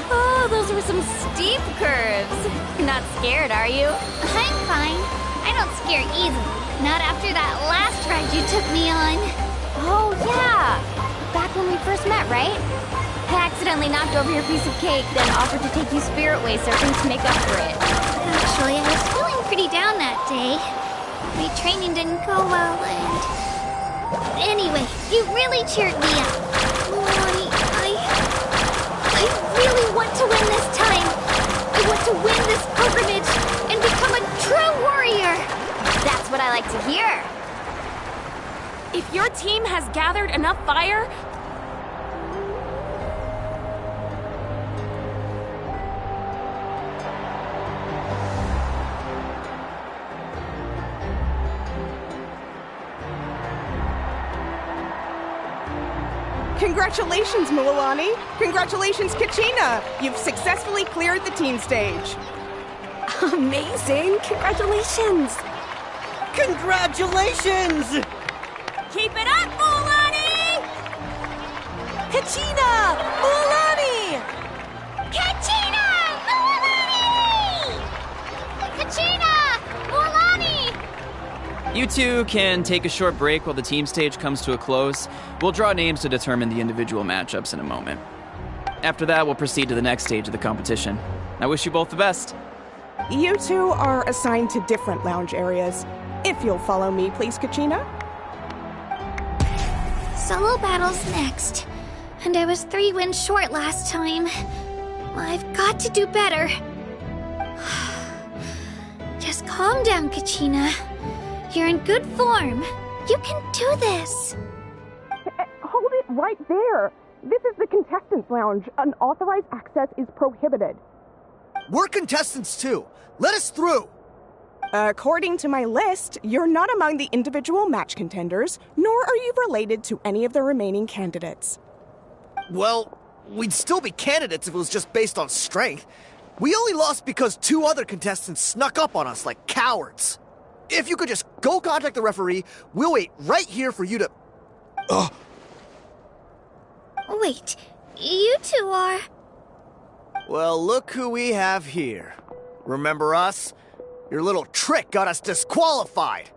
Oh, those were some steep curves. You're not scared, are you? I'm fine. I don't scare easily. Not after that last ride you took me on. Oh, yeah. Back when we first met, right? I accidentally knocked over your piece of cake, then offered to take you spiritway surfing to make up for it. Actually, I was feeling pretty down that day. My training didn't go well, and... Anyway, you really cheered me up. Milani, I really want to win this time. I want to win this pilgrimage and become a true warrior. That's what I like to hear. If your team has gathered enough fire... Congratulations, Milani! Congratulations, Kachina! You've successfully cleared the team stage. Amazing! Congratulations! Congratulations! Keep it up, Milani! Kachina! Milani! Kachina! Milani! Kachina! Milani! You two can take a short break while the team stage comes to a close. We'll draw names to determine the individual matchups in a moment. After that, we'll proceed to the next stage of the competition. I wish you both the best. You two are assigned to different lounge areas. If you'll follow me, please, Kachina. Solo battle's next. And I was 3 wins short last time. I've got to do better. Just calm down, Kachina. You're in good form. You can do this. Hold it right there. This is the contestants' lounge. Unauthorized access is prohibited. We're contestants too. Let us through. According to my list, you're not among the individual match contenders, nor are you related to any of the remaining candidates. Well, we'd still be candidates if it was just based on strength. We only lost because 2 other contestants snuck up on us like cowards. If you could just go contact the referee, we'll wait right here for you to... Wait, you two are... Well, look who we have here. Remember us? Your little trick got us disqualified.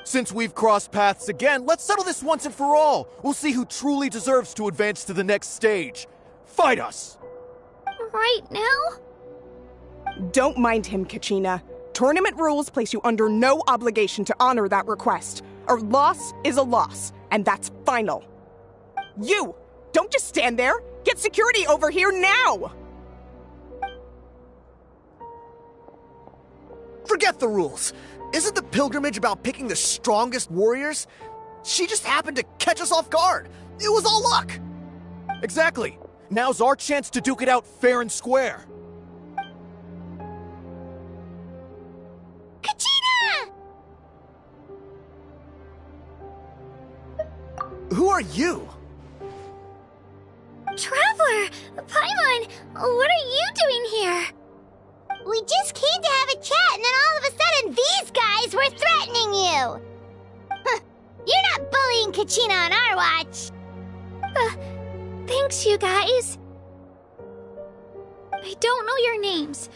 Since we've crossed paths again, let's settle this once and for all. We'll see who truly deserves to advance to the next stage. Fight us! Right now? Don't mind him, Kachina. Tournament rules place you under no obligation to honor that request. A loss is a loss, and that's final. You! Don't just stand there! Get security over here now! Forget the rules. Isn't the pilgrimage about picking the strongest warriors? She just happened to catch us off guard. It was all luck. Exactly. Now's our chance to duke it out fair and square. Kachina! Who are you? Traveler! Paimon! What are you doing here? We just came to have a chat, and then all of a sudden these guys were threatening you! Huh. You're not bullying Kachina on our watch! Thanks, you guys. I don't know your names,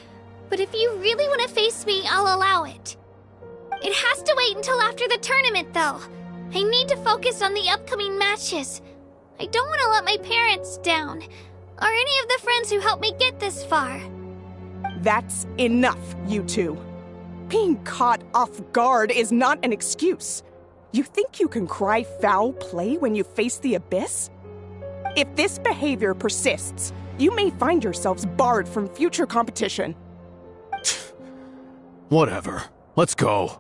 but if you really want to face me, I'll allow it. It has to wait until after the tournament, though. I need to focus on the upcoming matches. I don't want to let my parents down, or any of the friends who helped me get this far. That's enough, you two. Being caught off guard is not an excuse. You think you can cry foul play when you face the abyss? If this behavior persists, you may find yourselves barred from future competition. Whatever. Let's go.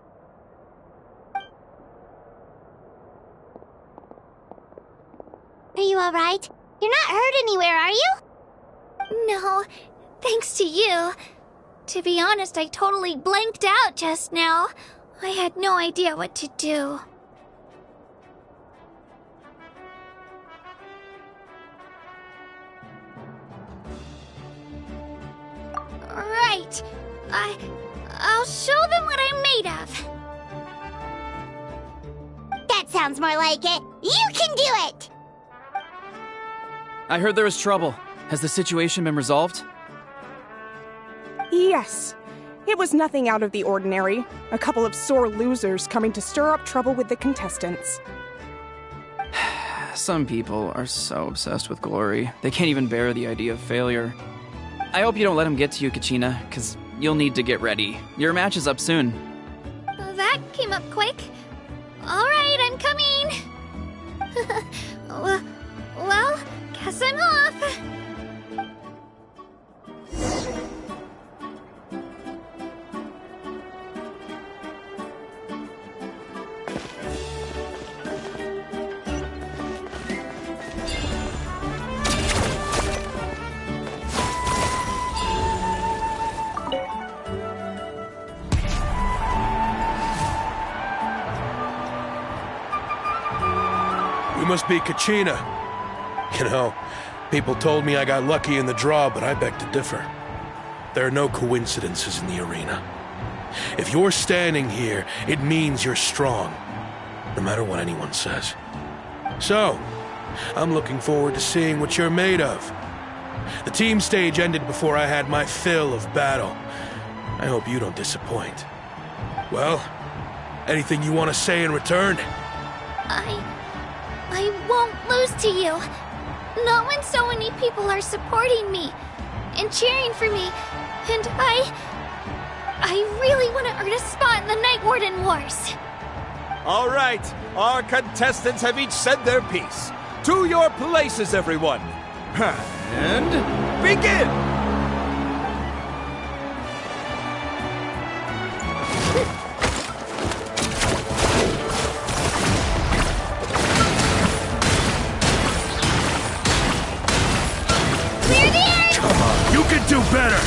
Are you alright? You're not hurt anywhere, are you? No, thanks to you. To be honest, I totally blanked out just now. I had no idea what to do. Right. I'll show them what I'm made of. That sounds more like it. You can do it! I heard there was trouble. Has the situation been resolved? Yes. It was nothing out of the ordinary. A couple of sore losers coming to stir up trouble with the contestants. Some people are so obsessed with glory, they can't even bear the idea of failure. I hope you don't let him get to you, Kachina, because you'll need to get ready. Your match is up soon. That came up quick. Alright, I'm coming. Well, guess I'm off. Must be Kachina. You know, people told me I got lucky in the draw, but I beg to differ. There are no coincidences in the arena. If you're standing here, it means you're strong, no matter what anyone says. So, I'm looking forward to seeing what you're made of. The team stage ended before I had my fill of battle. I hope you don't disappoint. Well, anything you want to say in return? I won't lose to you. Not when so many people are supporting me and cheering for me. And I really want to earn a spot in the Night Warden Wars. All right, our contestants have each said their piece. To your places, everyone. And begin! You can do better!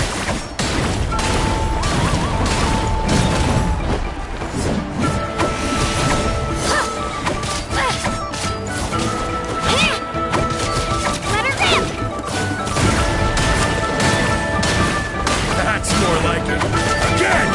That's more like it. Again!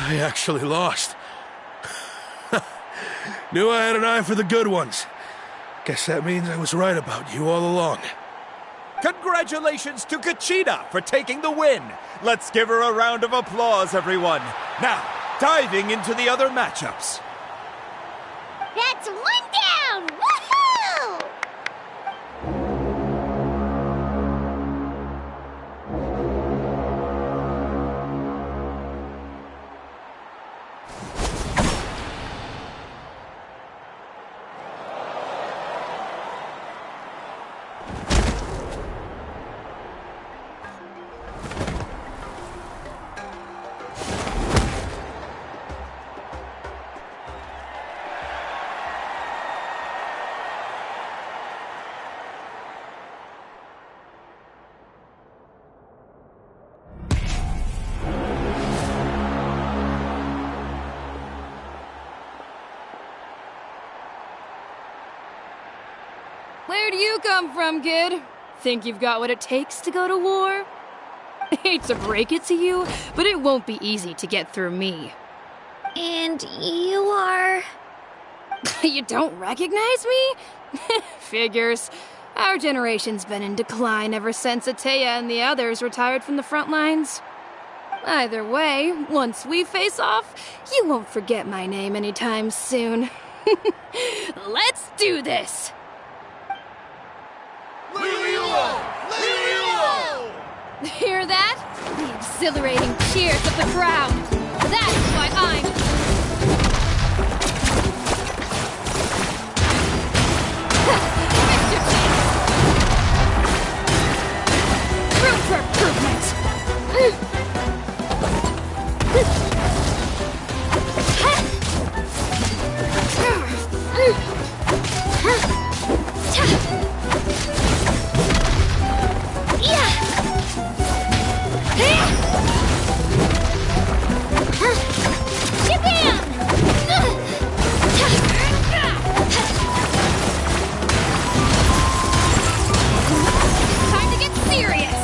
I actually lost. Knew I had an eye for the good ones. Guess that means I was right about you all along. Congratulations to Kachina for taking the win. Let's give her a round of applause, everyone. Now, diving into the other matchups. That's one down! Woohoo! Where do you come from, kid? Think you've got what it takes to go to war? Hate to break it to you, but it won't be easy to get through me. And you are... You don't recognize me? Figures. Our generation's been in decline ever since Ateya and the others retired from the front lines. Either way, once we face off, you won't forget my name anytime soon. Let's do this! Hear that? The exhilarating cheers of the crowd. That's why I'm... Mr. Chief! Room for improvement! Time to get serious!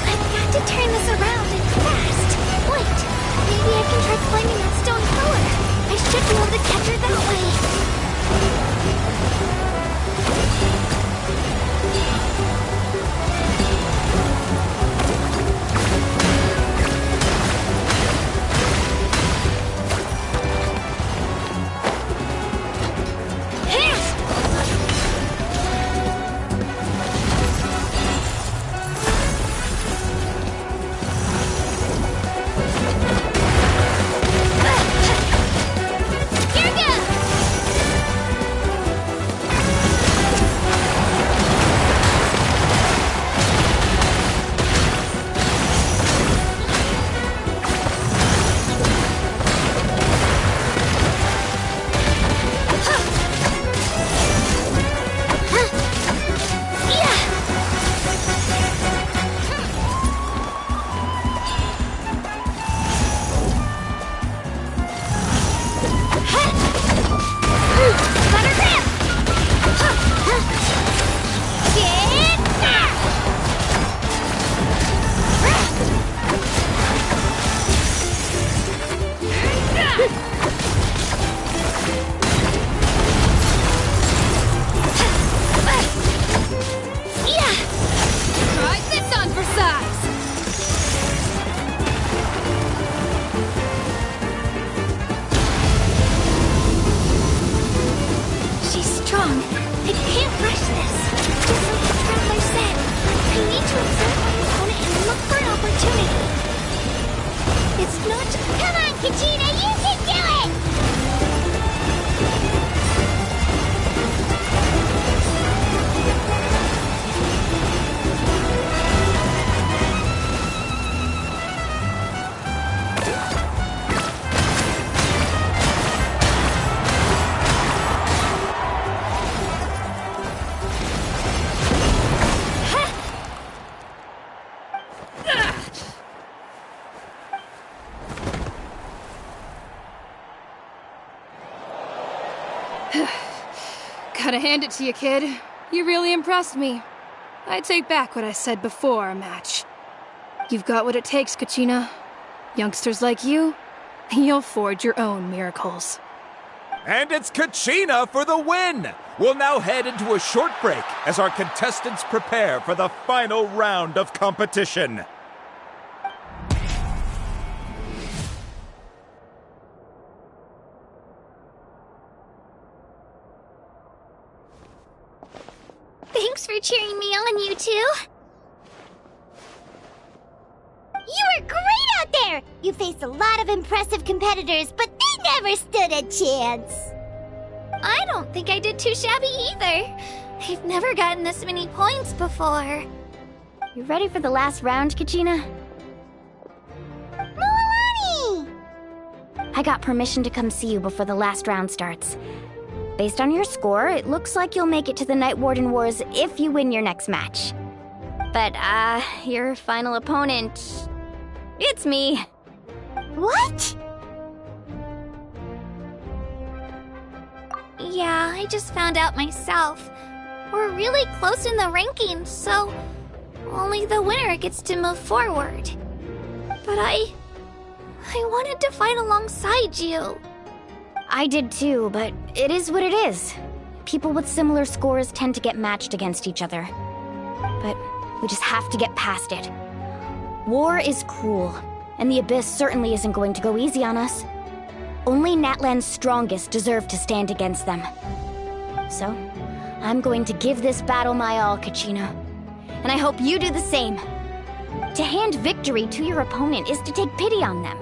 I've got to turn this around and fast. Wait, maybe I can try climbing that stone pillar. I should be able to catch her that way. Try this on for size! She's strong. I can't rush this. Just like the traveler said, I need to observe my opponent and look for an opportunity. It's not just... Come on, Kachina, you can do it! Gotta hand it to you, kid. You really impressed me. I take back what I said before our match. You've got what it takes, Kachina. Youngsters like you, you'll forge your own miracles. And it's Kachina for the win! We'll now head into a short break as our contestants prepare for the final round of competition. Thanks for cheering me on, you two. You were great out there! You faced a lot of impressive competitors, but they never stood a chance. I don't think I did too shabby either. I've never gotten this many points before. You ready for the last round, Kachina? Mualani! I got permission to come see you before the last round starts. Based on your score, it looks like you'll make it to the Night Warden Wars if you win your next match. But, your final opponent... it's me. What? Yeah, I just found out myself. We're really close in the rankings, so only the winner gets to move forward. But I wanted to fight alongside you. I did too, but it is what it is. People with similar scores tend to get matched against each other. But we just have to get past it. War is cruel, and the Abyss certainly isn't going to go easy on us. Only Natlan's strongest deserve to stand against them. So, I'm going to give this battle my all, Kachina. And I hope you do the same. To hand victory to your opponent is to take pity on them.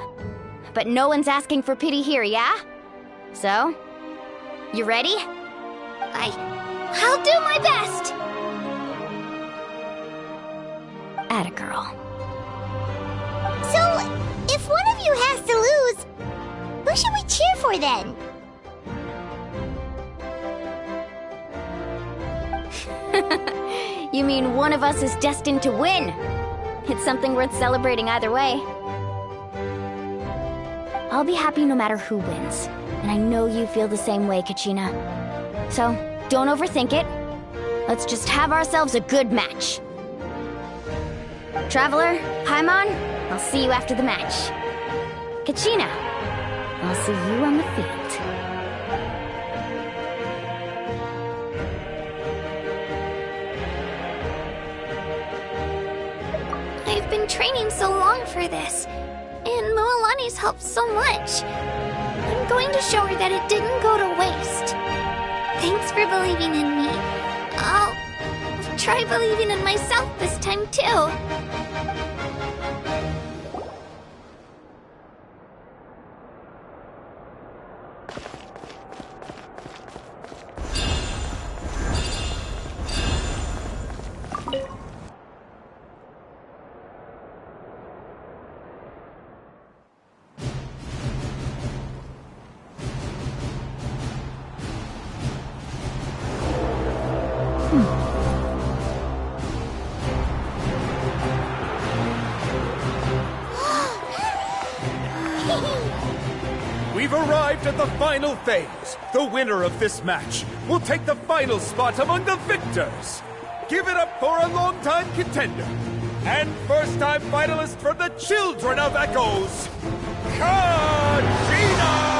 But no one's asking for pity here, yeah? So, you ready? I'll do my best! Atta girl. So, if one of you has to lose, who should we cheer for then? You mean one of us is destined to win? It's something worth celebrating either way. I'll be happy no matter who wins. And I know you feel the same way, Kachina. So, don't overthink it. Let's just have ourselves a good match. Traveler, Paimon, I'll see you after the match. Kachina, I'll see you on the field. I've been training so long for this, and Mualani's helped so much. I'm going to show her that it didn't go to waste. Thanks for believing in me. I'll try believing in myself this time, too. We've arrived at the final phase. The winner of this match will take the final spot among the victors. Give it up for a long-time contender and first-time finalist from the Children of Echoes, Kachina!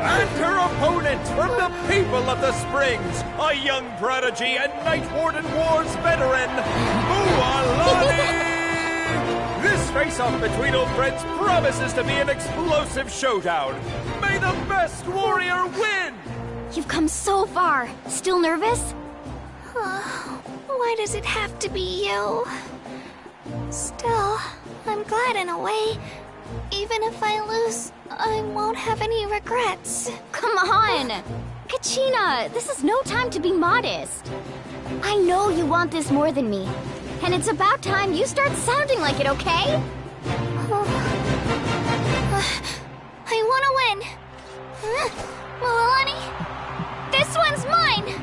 And her opponent from the people of the Springs, a young prodigy and Night Warden Wars veteran, Mualani! This face-off between old friends promises to be an explosive showdown. May the best warrior win! You've come so far. Still nervous? Why does it have to be you? Still, I'm glad in a way. Even if I lose, I won't have any regrets. Come on! Kachina, this is no time to be modest. I know you want this more than me. And it's about time you start sounding like it, okay? I want to win. Mualani, this one's mine!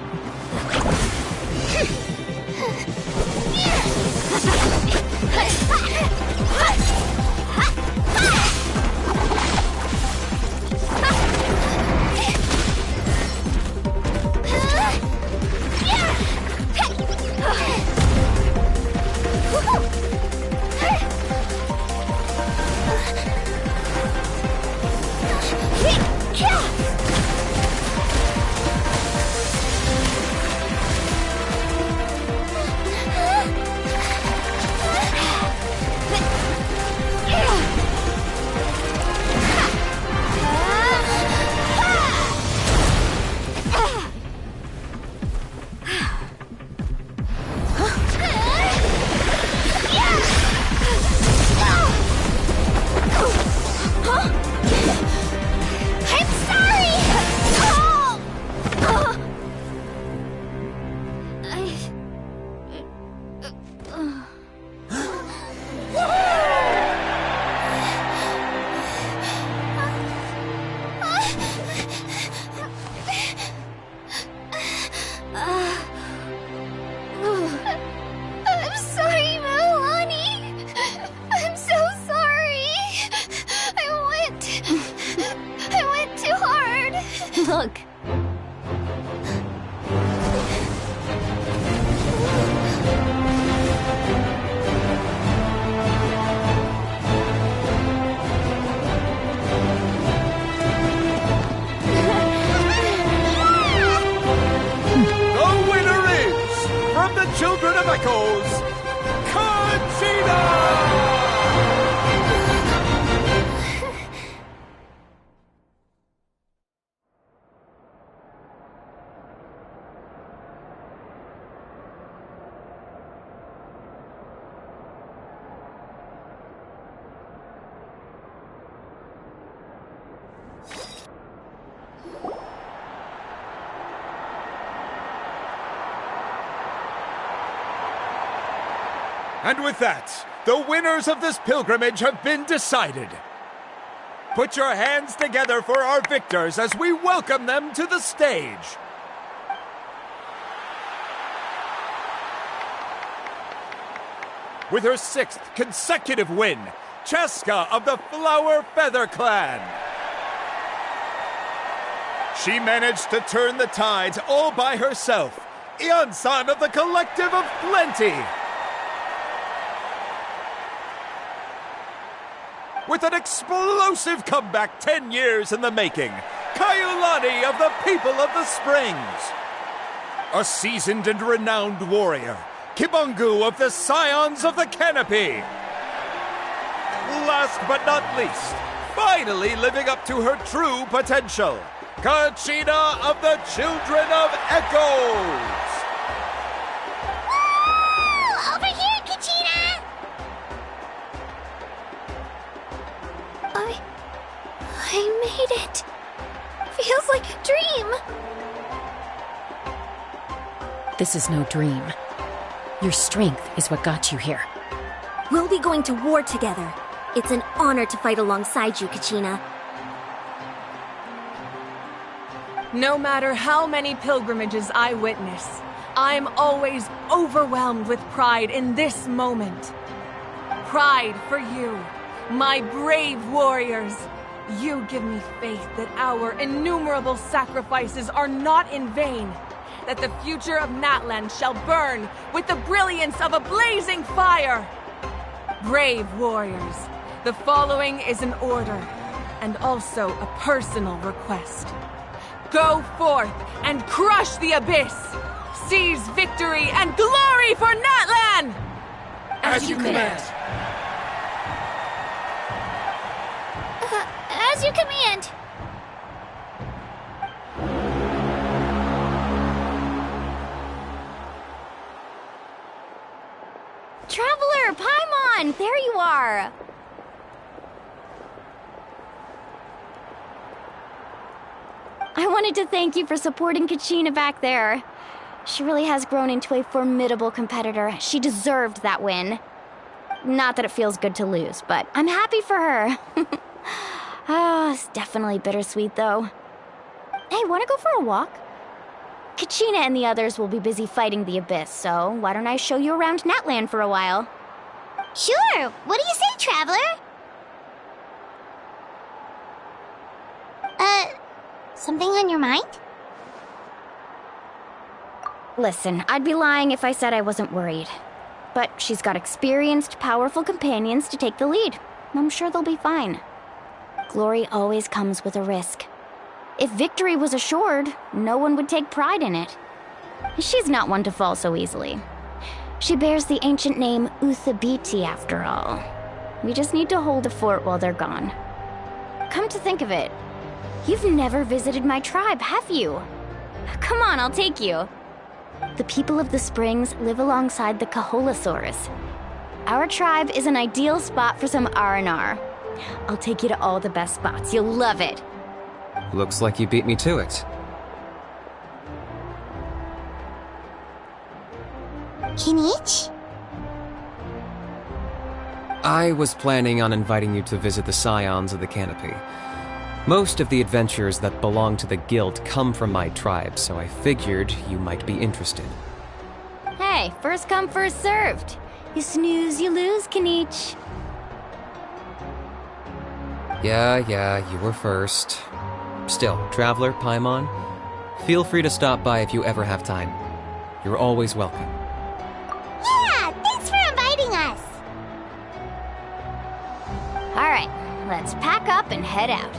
Look. The winner is, from the Children of Echoes, Conchita! And with that, the winners of this pilgrimage have been decided. Put your hands together for our victors as we welcome them to the stage. With her 6th consecutive win, Cheska of the Flower Feather Clan. She managed to turn the tides all by herself. Ian-san of the Collective of Plenty. With an explosive comeback 10 years in the making, Kaiulani of the People of the Springs. A seasoned and renowned warrior, Kibungu of the Scions of the Canopy. Last but not least, finally living up to her true potential, Kachina of the Children of Echoes. Woo! Over here, Kachina! I made it. Feels like a dream. This is no dream. Your strength is what got you here. We'll be going to war together. It's an honor to fight alongside you, Kachina. No matter how many pilgrimages I witness, I'm always overwhelmed with pride in this moment. Pride for you, my brave warriors. You give me faith that our innumerable sacrifices are not in vain, that the future of Natlan shall burn with the brilliance of a blazing fire. Brave warriors, the following is an order, and also a personal request. Go forth and crush the abyss! Seize victory and glory for Natlan! As you command. As you command. Traveler, Paimon, there you are. I wanted to thank you for supporting Kachina back there. She really has grown into a formidable competitor. She deserved that win. Not that it feels good to lose, but I'm happy for her. It's definitely bittersweet, though. Hey, wanna go for a walk? Kachina and the others will be busy fighting the Abyss, so why don't I show you around Natlan for a while? Sure. What do you say, Traveler? Something on your mind? Listen, I'd be lying if I said I wasn't worried. But she's got experienced, powerful companions to take the lead. I'm sure they'll be fine. Glory always comes with a risk. If victory was assured, no one would take pride in it. She's not one to fall so easily. She bears the ancient name Uthabiti, after all. We just need to hold the fort while they're gone. Come to think of it, you've never visited my tribe, have you? Come on, I'll take you. The people of the Springs live alongside the Kaholasaurus. Our tribe is an ideal spot for some R&R. I'll take you to all the best spots. You'll love it. Looks like you beat me to it. Kinich? I was planning on inviting you to visit the Scions of the Canopy. Most of the adventures that belong to the Guild come from my tribe, so I figured you might be interested. Hey, first come, first served. You snooze, you lose, Kinich. Yeah, you were first. Still, Traveler, Paimon, feel free to stop by if you ever have time. You're always welcome. Yeah, thanks for inviting us. All right, let's pack up and head out.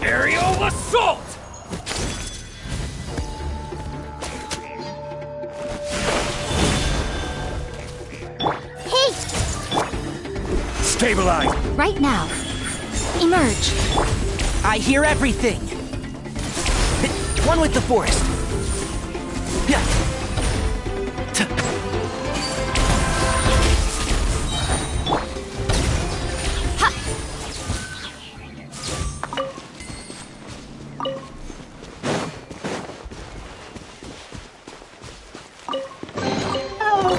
Aerial assault! Hey! Stabilize! Right now. Emerge. I hear everything. One with the forest.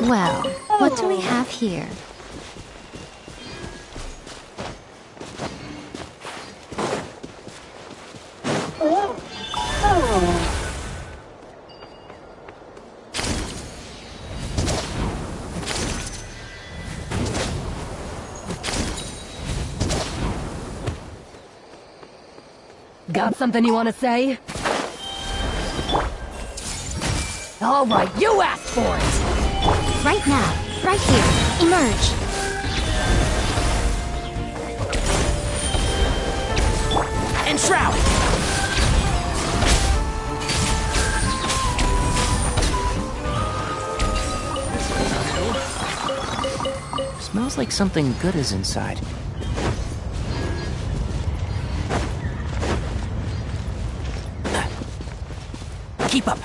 Well, what do we have here? Got something you want to say? All right, you asked for it! Right now. Right here. Emerge. Enshroud! Smells like something good is inside. Keep up.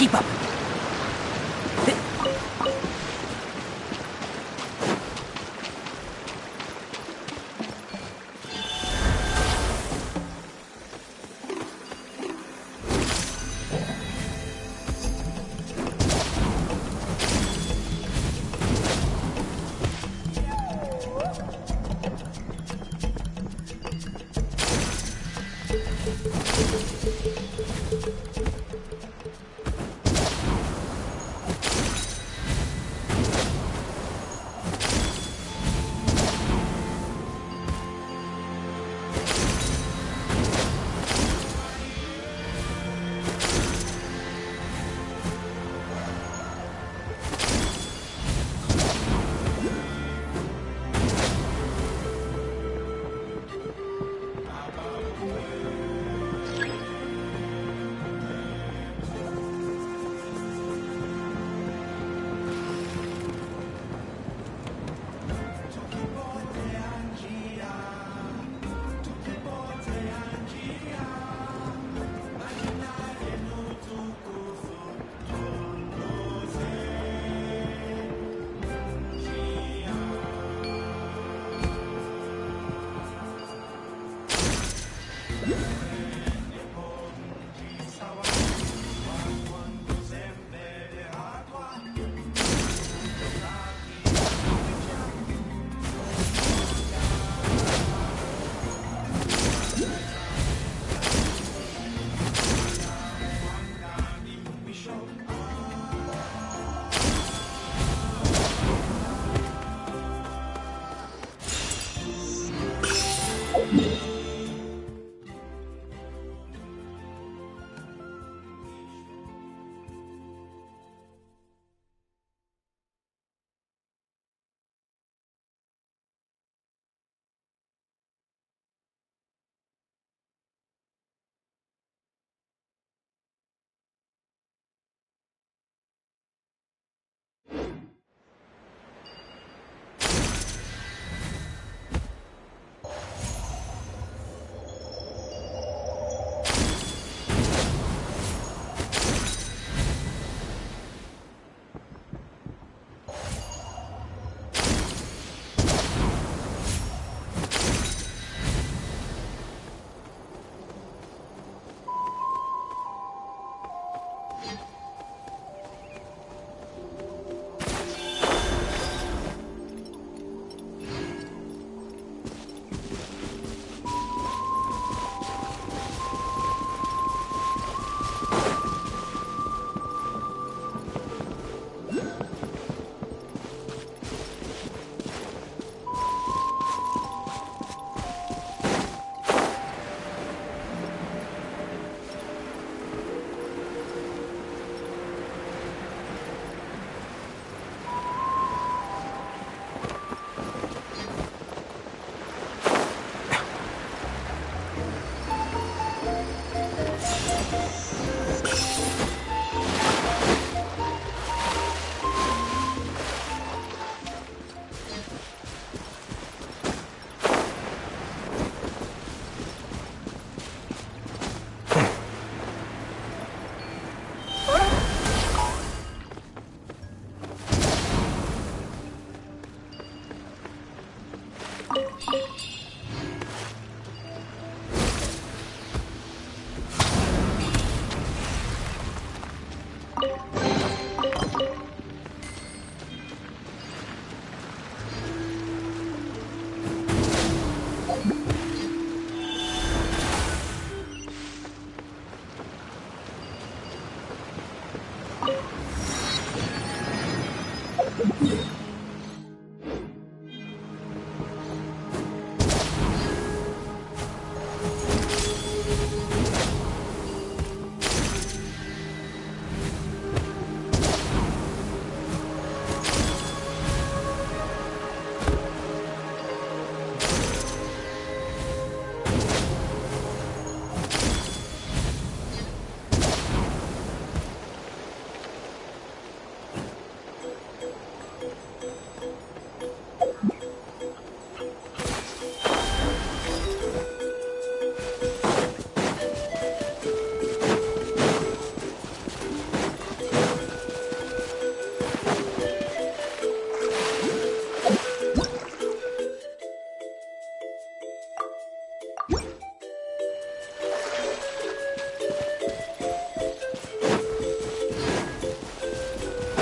Keep up.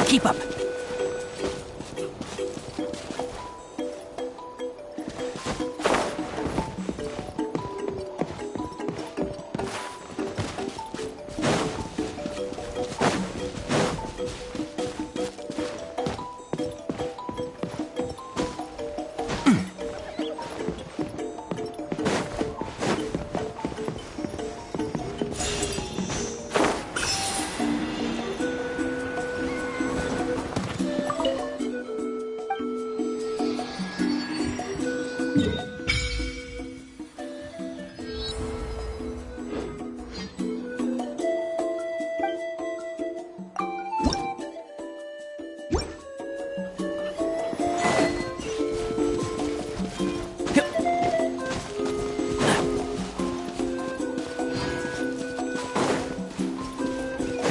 Keep up.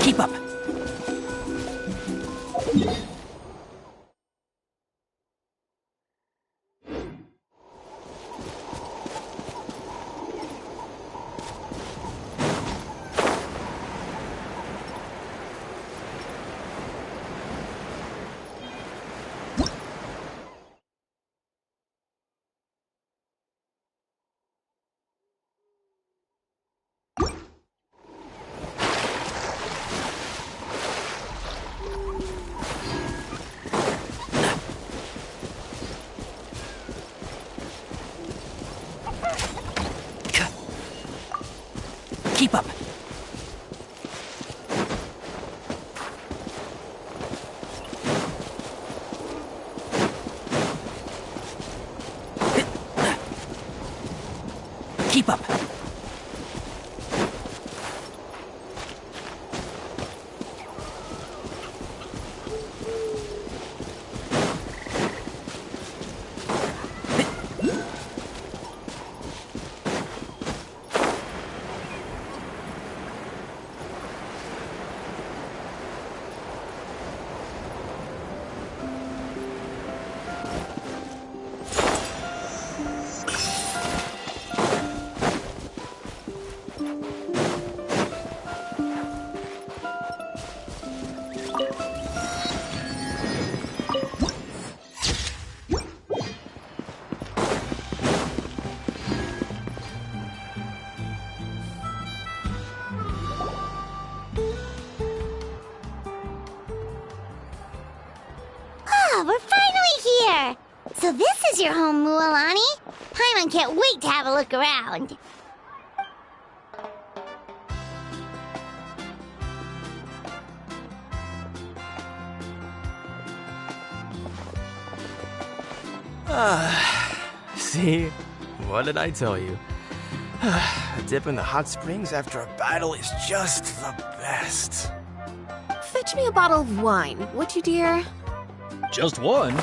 Keep up. Keep up. Keep up. We're finally here! So this is your home, Mualani? Paimon can't wait to have a look around. See? What did I tell you? A dip in the hot springs after a battle is just the best. Fetch me a bottle of wine, would you, dear? Just one?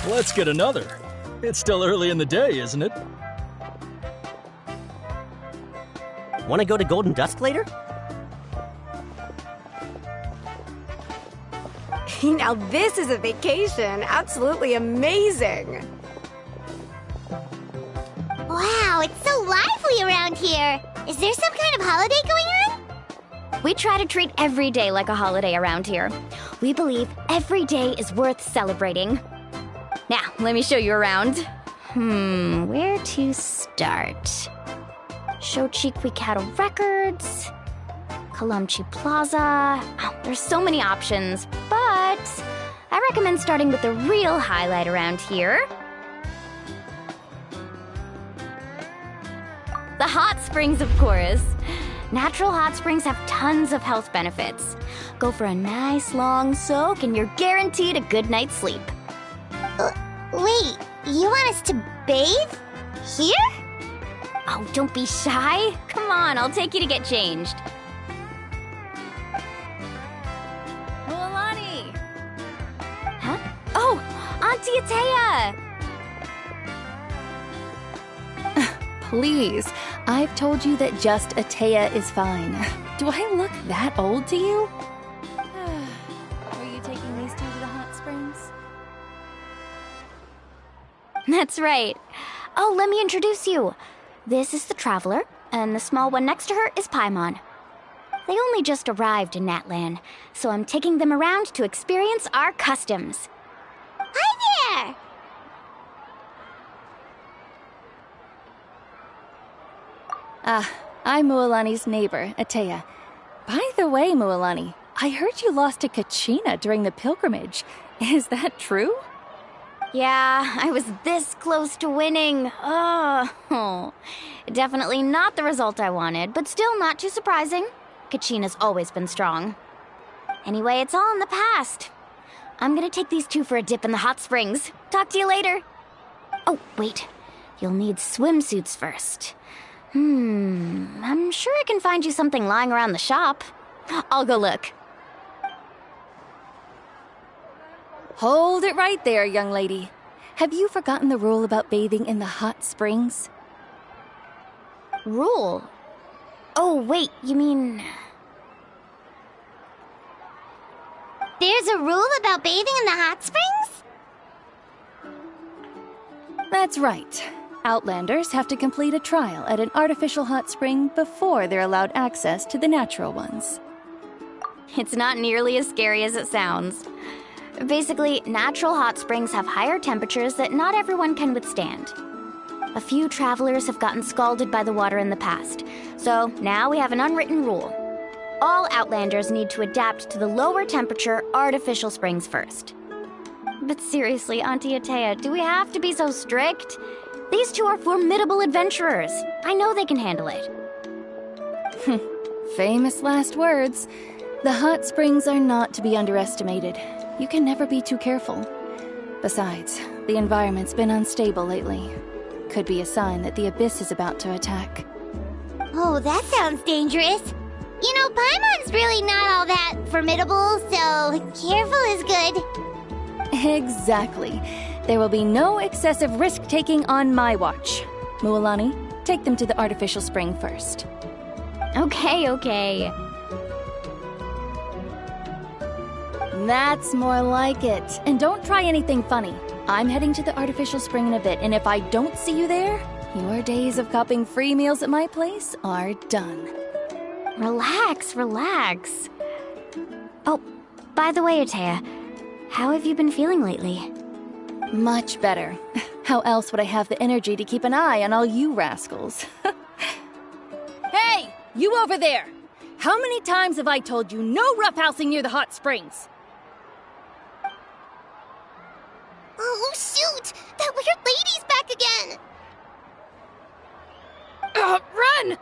Let's get another. It's still early in the day, isn't it? Want to go to Golden Dusk later? Now this is a vacation. Absolutely amazing. Wow, it's so lively around here. Is there some kind of holiday going on? We try to treat every day like a holiday around here. We believe every day is worth celebrating. Now, let me show you around. Where to start? Shochikwikado Records, Kalamchi Plaza. Oh, there's so many options, but I recommend starting with the real highlight around here. The hot springs, of course. Natural hot springs have tons of health benefits. Go for a nice long soak and you're guaranteed a good night's sleep. Wait, you want us to bathe? Here? Oh, don't be shy. Come on, I'll take you to get changed. Mualani! Huh? Oh, Auntie Atea! Please, I've told you that just Atea is fine. Do I look that old to you? Were you taking these two to the hot springs? That's right. Oh, let me introduce you. This is the Traveler, and the small one next to her is Paimon. They only just arrived in Natlan, so I'm taking them around to experience our customs. Hi there! I'm Mualani's neighbor, Atea. By the way, Mualani, I heard you lost to Kachina during the pilgrimage. Is that true? Yeah, I was this close to winning. Oh, definitely not the result I wanted, but still not too surprising. Kachina's always been strong. Anyway, it's all in the past. I'm gonna take these two for a dip in the hot springs. Talk to you later. Oh, wait. You'll need swimsuits first. I'm sure I can find you something lying around the shop. I'll go look. Hold it right there, young lady. Have you forgotten the rule about bathing in the hot springs? Rule? Oh, wait, you mean... There's a rule about bathing in the hot springs? That's right. Outlanders have to complete a trial at an artificial hot spring before they're allowed access to the natural ones. It's not nearly as scary as it sounds. Basically, natural hot springs have higher temperatures that not everyone can withstand. A few travelers have gotten scalded by the water in the past, so now we have an unwritten rule. All Outlanders need to adapt to the lower temperature artificial springs first. But seriously, Auntie Atea, do we have to be so strict? These two are formidable adventurers. I know they can handle it. Famous last words. The hot springs are not to be underestimated. You can never be too careful. Besides, the environment's been unstable lately. Could be a sign that the Abyss is about to attack. Oh, that sounds dangerous. You know, Paimon's really not all that formidable, so careful is good. Exactly. There will be no excessive risk-taking on my watch. Mualani, take them to the artificial spring first. Okay. That's more like it. And don't try anything funny. I'm heading to the artificial spring in a bit, and if I don't see you there, your days of copping free meals at my place are done. Relax. Oh, by the way, Atea, how have you been feeling lately? Much better. How else would I have the energy to keep an eye on all you rascals? Hey, you over there! How many times have I told you no roughhousing near the hot springs? Oh, shoot! That weird lady's back again! Run!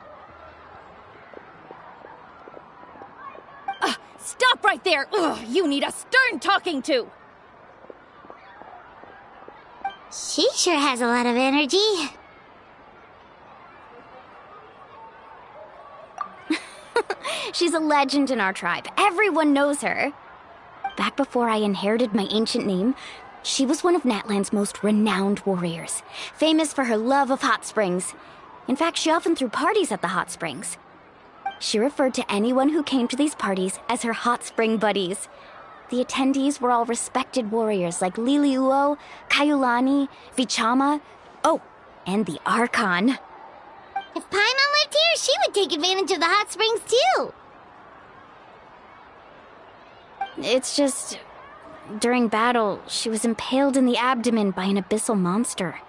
Stop right there! You need a stern talking to! She sure has a lot of energy. She's a legend in our tribe. Everyone knows her. Back before I inherited my ancient name, she was one of Natlan's most renowned warriors, famous for her love of hot springs. In fact, she often threw parties at the hot springs. She referred to anyone who came to these parties as her hot spring buddies. The attendees were all respected warriors like Liliuo, Kaiulani, Vichama, and the Archon. If Paimon lived here, she would take advantage of the hot springs too. It's just... during battle, she was impaled in the abdomen by an abyssal monster.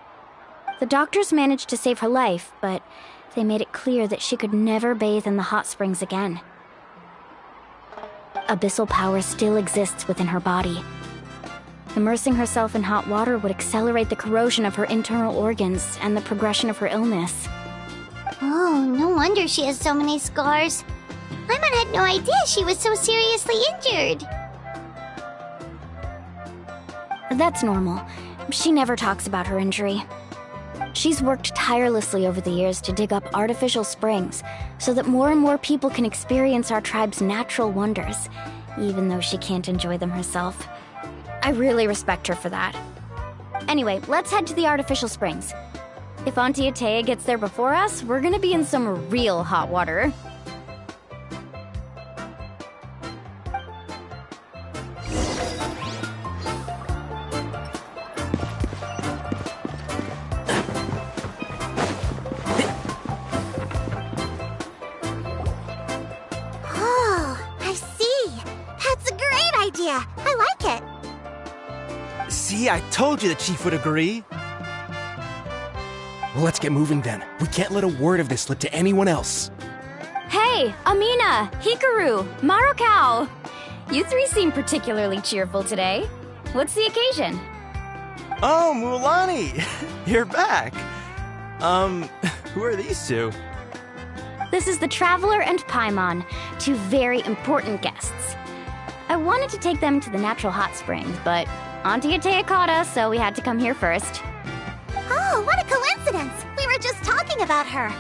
The doctors managed to save her life, but they made it clear that she could never bathe in the hot springs again. Abyssal power still exists within her body. Immersing herself in hot water would accelerate the corrosion of her internal organs and the progression of her illness. Oh, no wonder she has so many scars. Paimon had no idea she was so seriously injured. That's normal. She never talks about her injury. She's worked tirelessly over the years to dig up artificial springs so that more and more people can experience our tribe's natural wonders, even though she can't enjoy them herself. I really respect her for that. Anyway, let's head to the artificial springs. If Auntie Atea gets there before us, we're gonna be in some real hot water. See, I told you the chief would agree. Well, let's get moving then. We can't let a word of this slip to anyone else. Hey, Amina, Hikaru, Marukao. You three seem particularly cheerful today. What's the occasion? Oh, Mualani! You're back. Who are these two? This is the Traveler and Paimon, two very important guests. I wanted to take them to the natural hot springs, but Auntie Atea caught us, so we had to come here first. Oh, what a coincidence! We were just talking about her.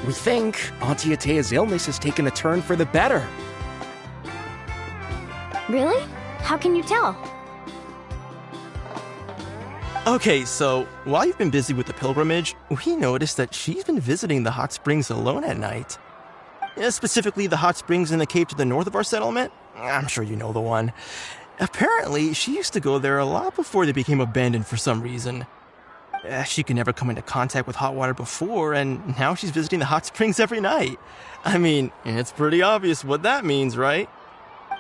We think Auntie Atea's illness has taken a turn for the better. Really? How can you tell? Okay, so while you've been busy with the pilgrimage, we noticed that she's been visiting the hot springs alone at night. Specifically, the hot springs in the cave to the north of our settlement. I'm sure you know the one. Apparently, she used to go there a lot before they became abandoned for some reason. She could never come into contact with hot water before, and now she's visiting the hot springs every night. I mean, it's pretty obvious what that means, right?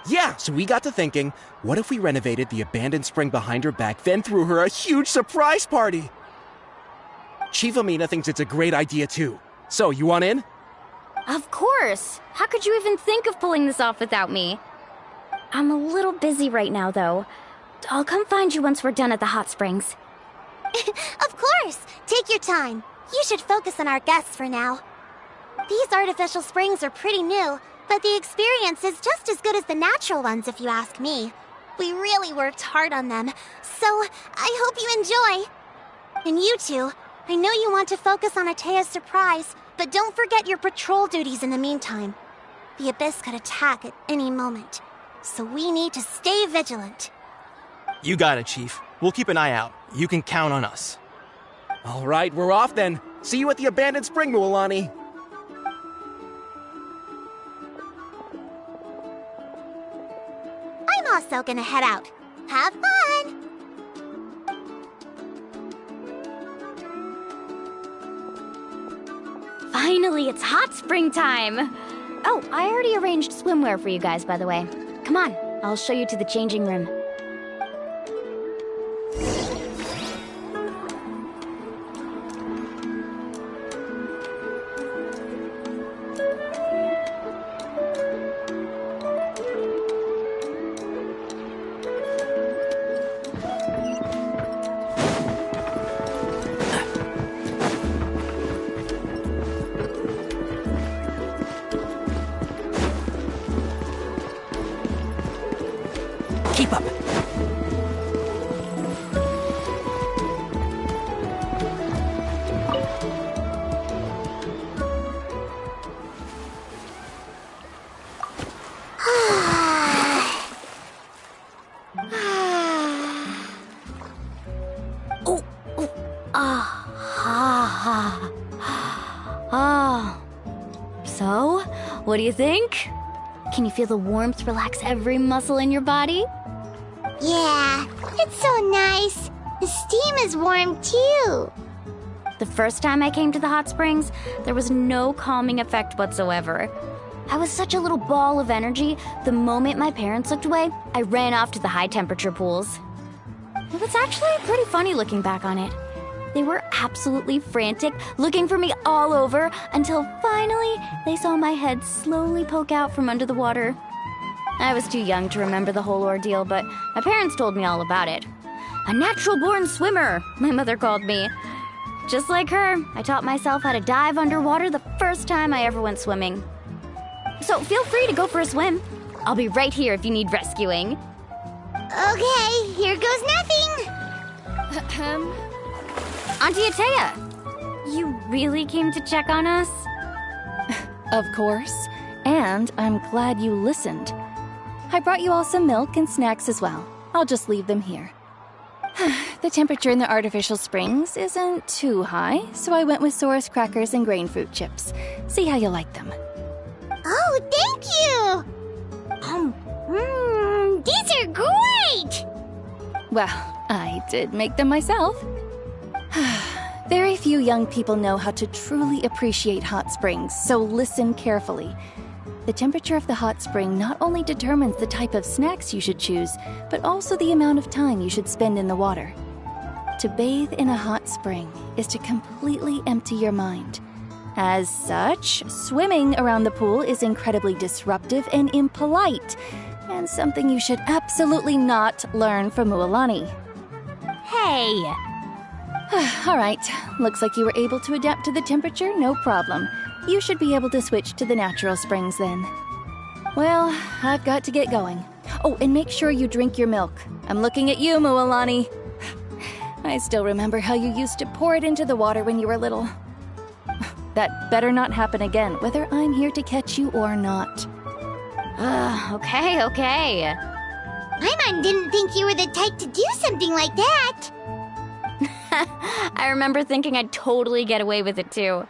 Yeah, so we got to thinking, what if we renovated the abandoned spring behind her back, then threw her a huge surprise party? Chief Amina thinks it's a great idea too. So, you want in? Of course! How could you even think of pulling this off without me? I'm a little busy right now, though. I'll come find you once we're done at the hot springs. Of course! Take your time. You should focus on our guests for now. These artificial springs are pretty new, but the experience is just as good as the natural ones, if you ask me. We really worked hard on them, so I hope you enjoy. And you two, I know you want to focus on Atea's surprise, but don't forget your patrol duties in the meantime. The Abyss could attack at any moment, so we need to stay vigilant. You got it, Chief. We'll keep an eye out. You can count on us. All right, we're off then. See you at the abandoned spring, Mualani. I'm also gonna head out. Have fun! Finally, it's hot spring time! Oh, I already arranged swimwear for you guys, by the way. Come on, I'll show you to the changing room. Keep up. So, what do you think? Can you feel the warmth relax every muscle in your body? Yeah, it's so nice. The steam is warm too. The first time I came to the hot springs, there was no calming effect whatsoever. I was such a little ball of energy, the moment my parents looked away, I ran off to the high temperature pools. It was actually pretty funny looking back on it. They were absolutely frantic, looking for me all over, until finally they saw my head slowly poke out from under the water. I was too young to remember the whole ordeal, but my parents told me all about it. A natural-born swimmer, my mother called me. Just like her, I taught myself how to dive underwater the first time I ever went swimming. So feel free to go for a swim. I'll be right here if you need rescuing. Okay, here goes nothing. Auntie Atea, you really came to check on us? Of course. And I'm glad you listened. I brought you all some milk and snacks as well. I'll just leave them here. The temperature in the artificial springs isn't too high, so I went with Saurus crackers and grain fruit chips. See how you like them. Oh, thank you! These are great! Well, I did make them myself. Very few young people know how to truly appreciate hot springs, so listen carefully. The temperature of the hot spring not only determines the type of snacks you should choose, but also the amount of time you should spend in the water. To bathe in a hot spring is to completely empty your mind. As such, swimming around the pool is incredibly disruptive and impolite, and something you should absolutely not learn from Mualani. Hey! All right, looks like you were able to adapt to the temperature, no problem. You should be able to switch to the natural springs then. Well, I've got to get going. Oh, and make sure you drink your milk. I'm looking at you, Mualani. I still remember how you used to pour it into the water when you were little. That better not happen again, whether I'm here to catch you or not. Okay. Paimon didn't think you were the type to do something like that. I remember thinking I'd totally get away with it too.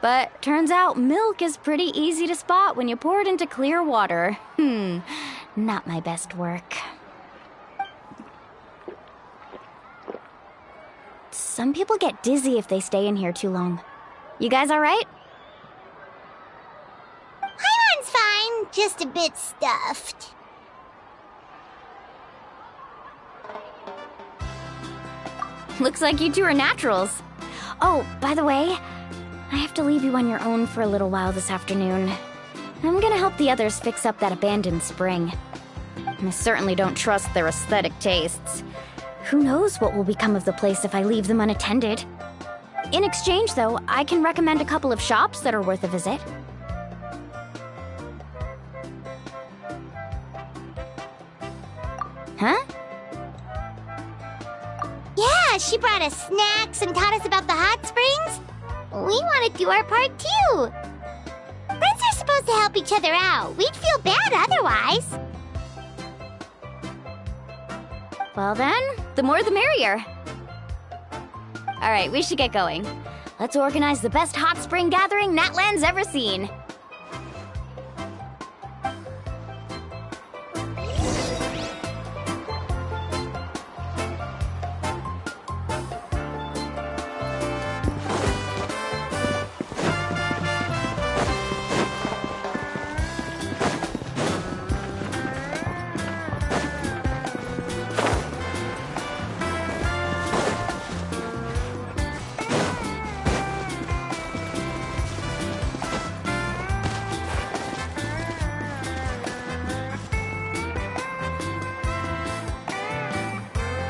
But turns out milk is pretty easy to spot when you pour it into clear water. Not my best work. Some people get dizzy if they stay in here too long. You guys all right? Paimon's fine, just a bit stuffed. Looks like you two are naturals. Oh, by the way, I have to leave you on your own for a little while this afternoon. I'm gonna help the others fix up that abandoned spring. I certainly don't trust their aesthetic tastes. Who knows what will become of the place if I leave them unattended? In exchange, though, I can recommend a couple of shops that are worth a visit. Huh? Yeah, she brought us snacks and taught us about the hot springs. We want to do our part too. Friends are supposed to help each other out. We'd feel bad otherwise. Well then, the more the merrier. All right, we should get going. Let's organize the best hot spring gathering Natland's ever seen.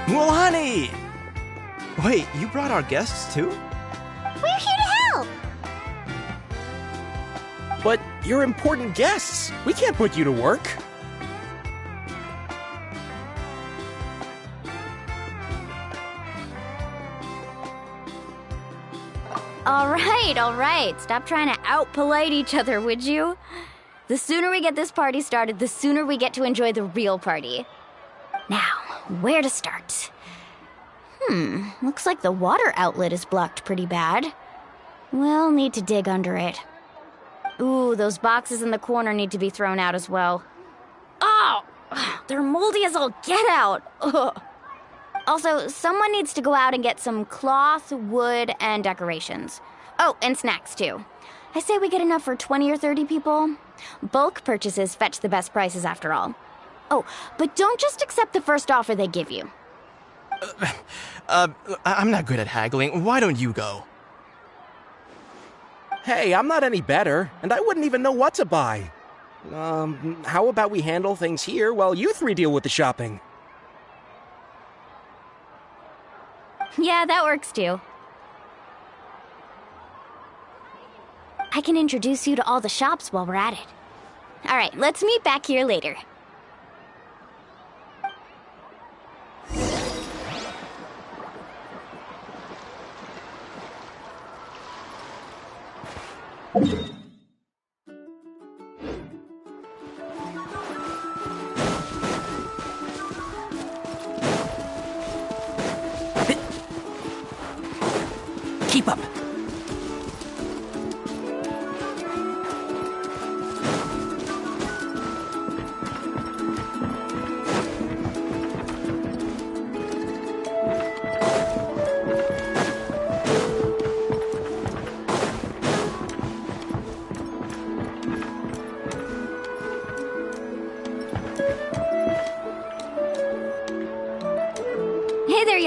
Mualani! Wait, you brought our guests too? We're here to help! But you're important guests. We can't put you to work. All right. Stop trying to out-polite each other, would you? The sooner we get this party started, the sooner we get to enjoy the real party. Now, where to start? Looks like the water outlet is blocked pretty bad. We'll need to dig under it. Ooh, those boxes in the corner need to be thrown out as well. Oh, they're moldy as all get out. Ugh. Also, someone needs to go out and get some cloth, wood, and decorations. Oh, and snacks too. I say we get enough for 20 or 30 people. Bulk purchases fetch the best prices after all. Oh, but don't just accept the first offer they give you. I'm not good at haggling. Why don't you go? Hey, I'm not any better, and I wouldn't even know what to buy. How about we handle things here while you three deal with the shopping? Yeah, that works too. I can introduce you to all the shops while we're at it. All right, let's meet back here later. Keep up.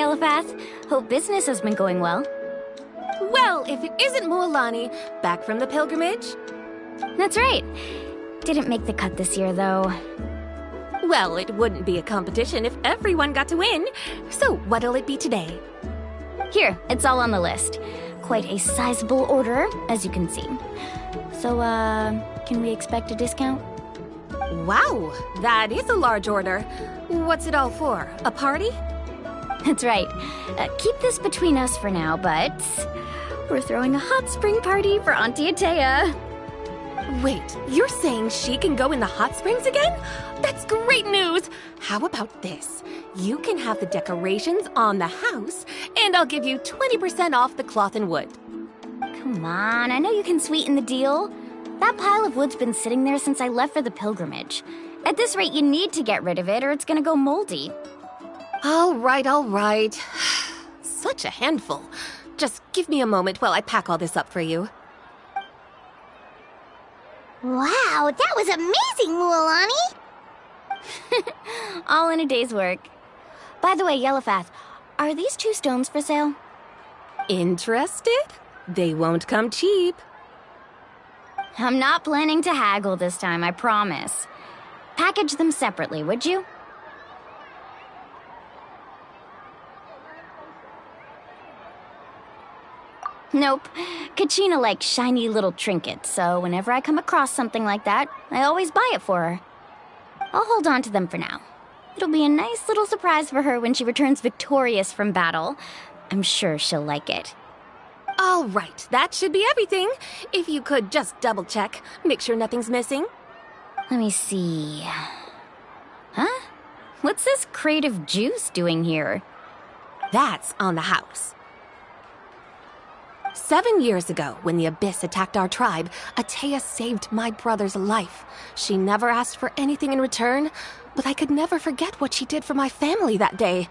Yellowfath. Hope business has been going well. Well, if it isn't Mualani, back from the pilgrimage? That's right. Didn't make the cut this year, though. Well, it wouldn't be a competition if everyone got to win. So what'll it be today? Here, it's all on the list. Quite a sizable order, as you can see. So, can we expect a discount? Wow, that is a large order. What's it all for? A party? That's right. Keep this between us for now, but we're throwing a hot spring party for Auntie Atea. Wait, you're saying she can go in the hot springs again? That's great news! How about this? You can have the decorations on the house, and I'll give you 20% off the cloth and wood. Come on, I know you can sweeten the deal. That pile of wood's been sitting there since I left for the pilgrimage. At this rate, you need to get rid of it or it's gonna go moldy. All right. Such a handful. Just give me a moment while I pack all this up for you. Wow, that was amazing, Mualani! All in a day's work. By the way, Yellowfath, are these 2 stones for sale? Interested? They won't come cheap. I'm not planning to haggle this time, I promise. Package them separately, would you? Nope. Kachina likes shiny little trinkets, so whenever I come across something like that, I always buy it for her. I'll hold on to them for now. It'll be a nice little surprise for her when she returns victorious from battle. I'm sure she'll like it. All right, that should be everything. If you could just double check, make sure nothing's missing. Let me see. Huh? What's this crate of juice doing here? That's on the house. 7 years ago, when the Abyss attacked our tribe, Atea saved my brother's life. She never asked for anything in return, but I could never forget what she did for my family that day.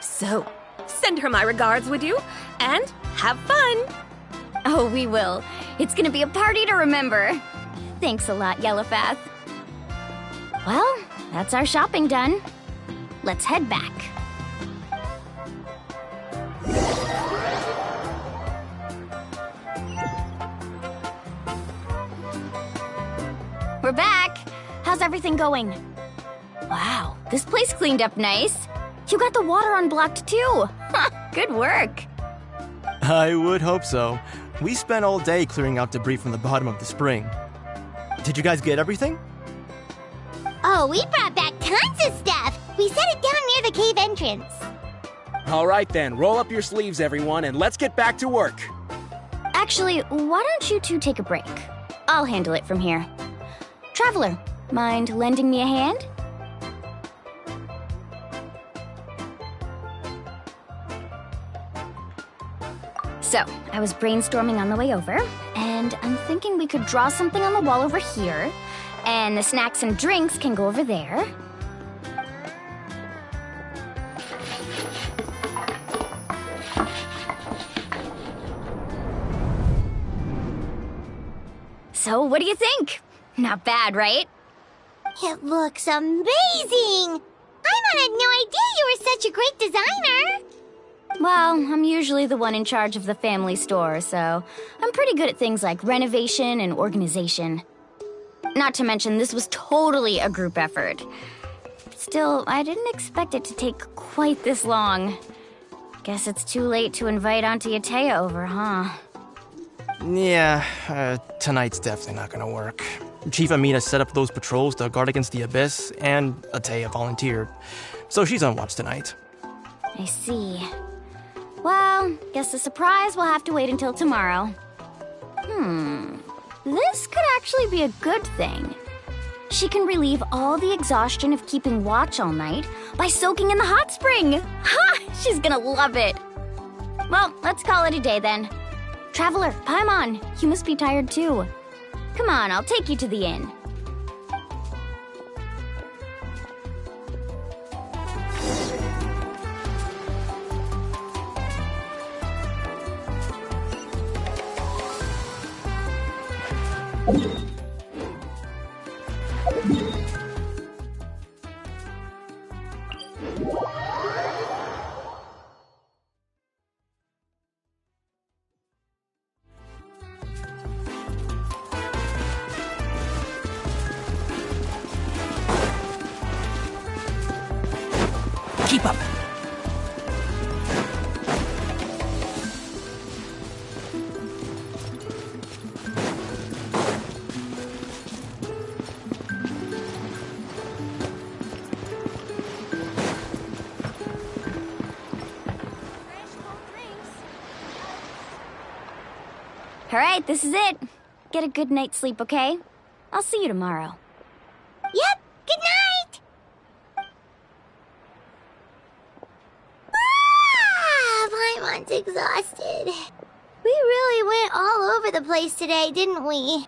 So, send her my regards, would you? And have fun! Oh, we will. It's gonna be a party to remember. Thanks a lot, Yellowfath. Well, that's our shopping done. Let's head back. We're back! How's everything going? Wow, this place cleaned up nice. You got the water unblocked too. Good work. I would hope so. We spent all day clearing out debris from the bottom of the spring. Did you guys get everything? Oh, we brought back tons of stuff! We set it down near the cave entrance. All right then, roll up your sleeves, everyone, and let's get back to work. Actually, why don't you two take a break? I'll handle it from here. Traveler, mind lending me a hand? So, I was brainstorming on the way over, and I'm thinking we could draw something on the wall over here, and the snacks and drinks can go over there. So, what do you think? Not bad, right? It looks amazing! Paimon had no idea you were such a great designer! Well, I'm usually the one in charge of the family store, so I'm pretty good at things like renovation and organization. Not to mention, this was totally a group effort. Still, I didn't expect it to take quite this long. Guess it's too late to invite Auntie Atea over, huh? Yeah, tonight's definitely not gonna work. Chief Amina set up those patrols to guard against the Abyss, and Atea volunteered. So she's on watch tonight. I see. Well, guess the surprise will have to wait until tomorrow. This could actually be a good thing. She can relieve all the exhaustion of keeping watch all night by soaking in the hot spring. Ha! She's gonna love it. Well, let's call it a day then. Traveler, Paimon, you must be tired too. Come on, I'll take you to the inn. Alright, this is it. Get a good night's sleep, okay? I'll see you tomorrow. Yep, good night! Paimon's exhausted. We really went all over the place today, didn't we?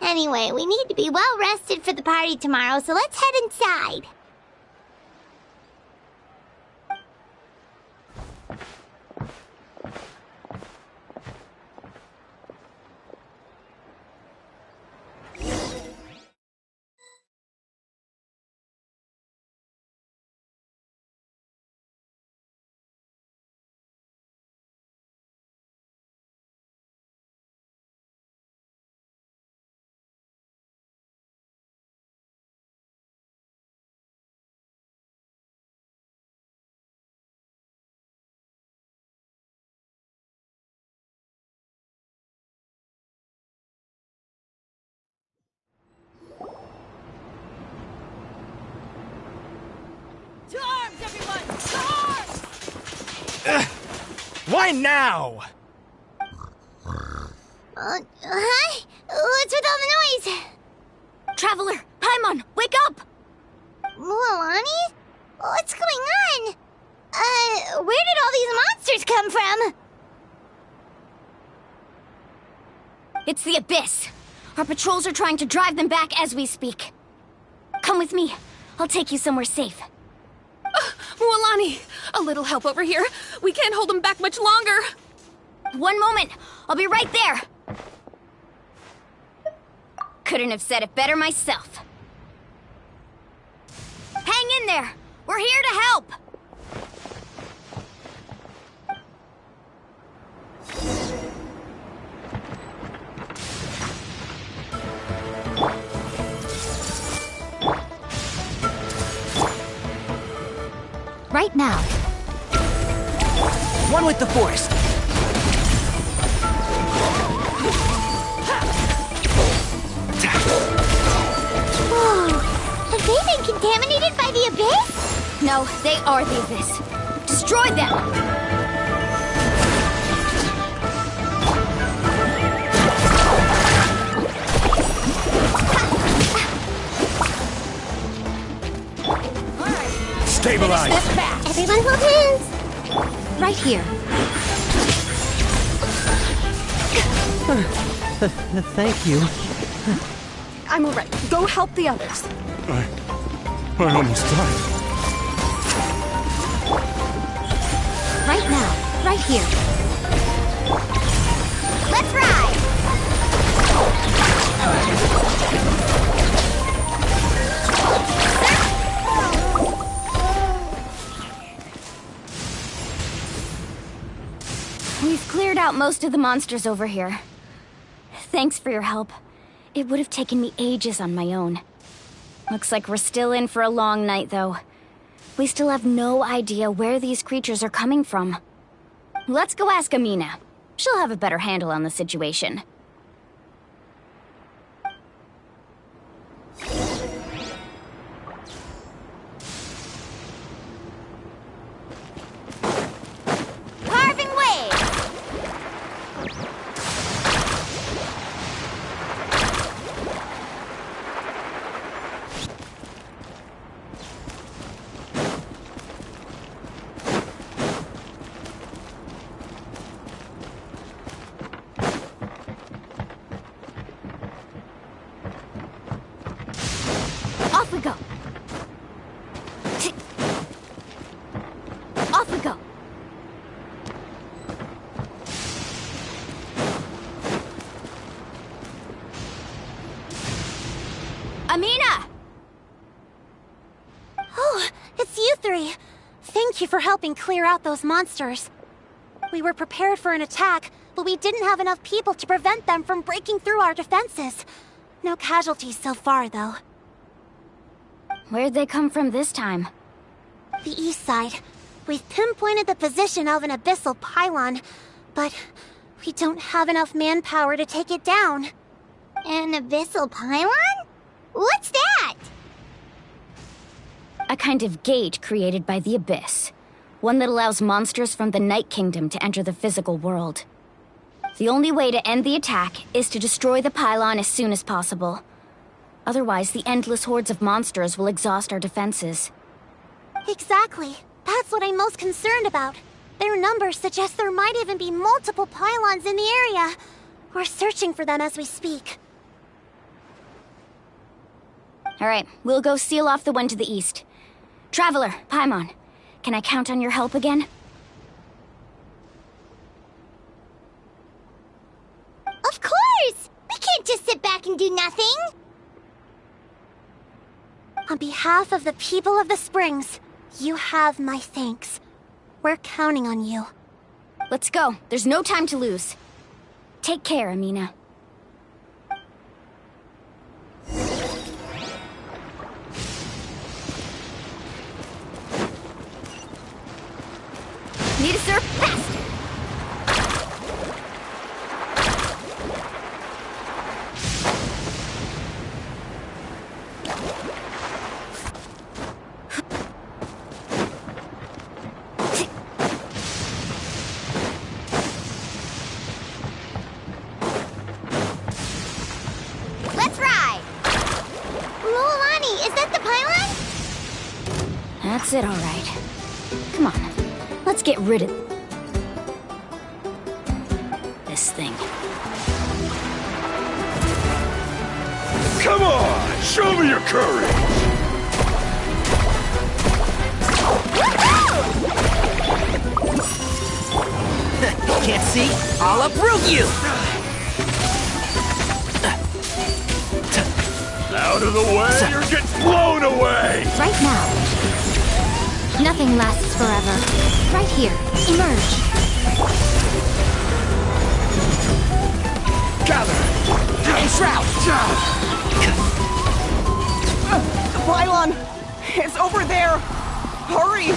Anyway, we need to be well rested for the party tomorrow, so let's head inside. To arms, everyone! To arms! Why now? Huh? What's with all the noise? Traveler! Paimon, wake up! Mualani? What's going on? Where did all these monsters come from? It's the Abyss. Our patrols are trying to drive them back as we speak. Come with me. I'll take you somewhere safe. Mualani, a little help over here. We can't hold them back much longer. One moment. I'll be right there. Couldn't have said it better myself. Hang in there. We're here to help. Right now. One with the Force. Whoa! Have they been contaminated by the Abyss? No, they are the Abyss. Destroy them! Stabilize! Everyone hold hands! Right here. Thank you. I'm alright. Go help the others. I almost died. Right now. Right here. Let's ride! We've cleared out most of the monsters over here. Thanks for your help. It would have taken me ages on my own. Looks like we're still in for a long night, though. We still have no idea where these creatures are coming from. Let's go ask Amina. She'll have a better handle on the situation. Carving way! Off we go! Off we go! Amina! Oh, it's you three. Thank you for helping clear out those monsters. We were prepared for an attack, but we didn't have enough people to prevent them from breaking through our defenses. No casualties so far, though. Where'd they come from this time? The east side. We've pinpointed the position of an abyssal pylon, but we don't have enough manpower to take it down. An abyssal pylon? What's that? A kind of gate created by the Abyss. One that allows monsters from the Night Kingdom to enter the physical world. The only way to end the attack is to destroy the pylon as soon as possible. Otherwise, the endless hordes of monsters will exhaust our defenses. Exactly. That's what I'm most concerned about. Their numbers suggest there might even be multiple pylons in the area. We're searching for them as we speak. Alright, we'll go seal off the one to the east. Traveler, Paimon, can I count on your help again? Of course! We can't just sit back and do nothing! On behalf of the people of the Springs, you have my thanks. We're counting on you. Let's go. There's no time to lose. Take care, Amina. Need to surf fast! Let's ride! Luolani, is that the pylon? That's it, all right. Come on, let's get rid of this thing. Come on! Show me your courage! Can't see? I'll uproot you! Out of the way, you're getting blown away! Right now. Nothing lasts forever. Right here. Emerge. Gather! Enshroud! The pylon! It's over there! Hurry!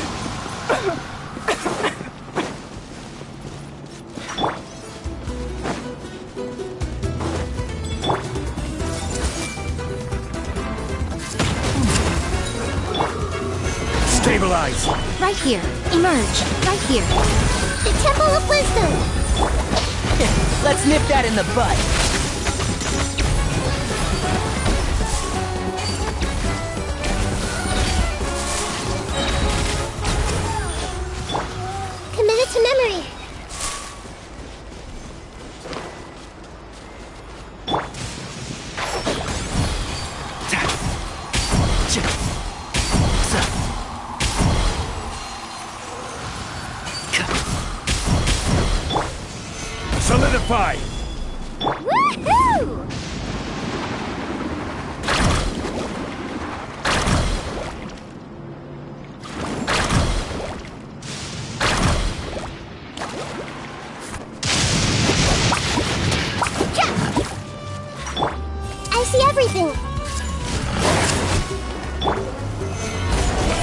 Stabilize! Right here. Emerge. Right here. The Temple of Wisdom! Let's nip that in the bud. Committed to memory. Solidify! Woohoo! I see everything.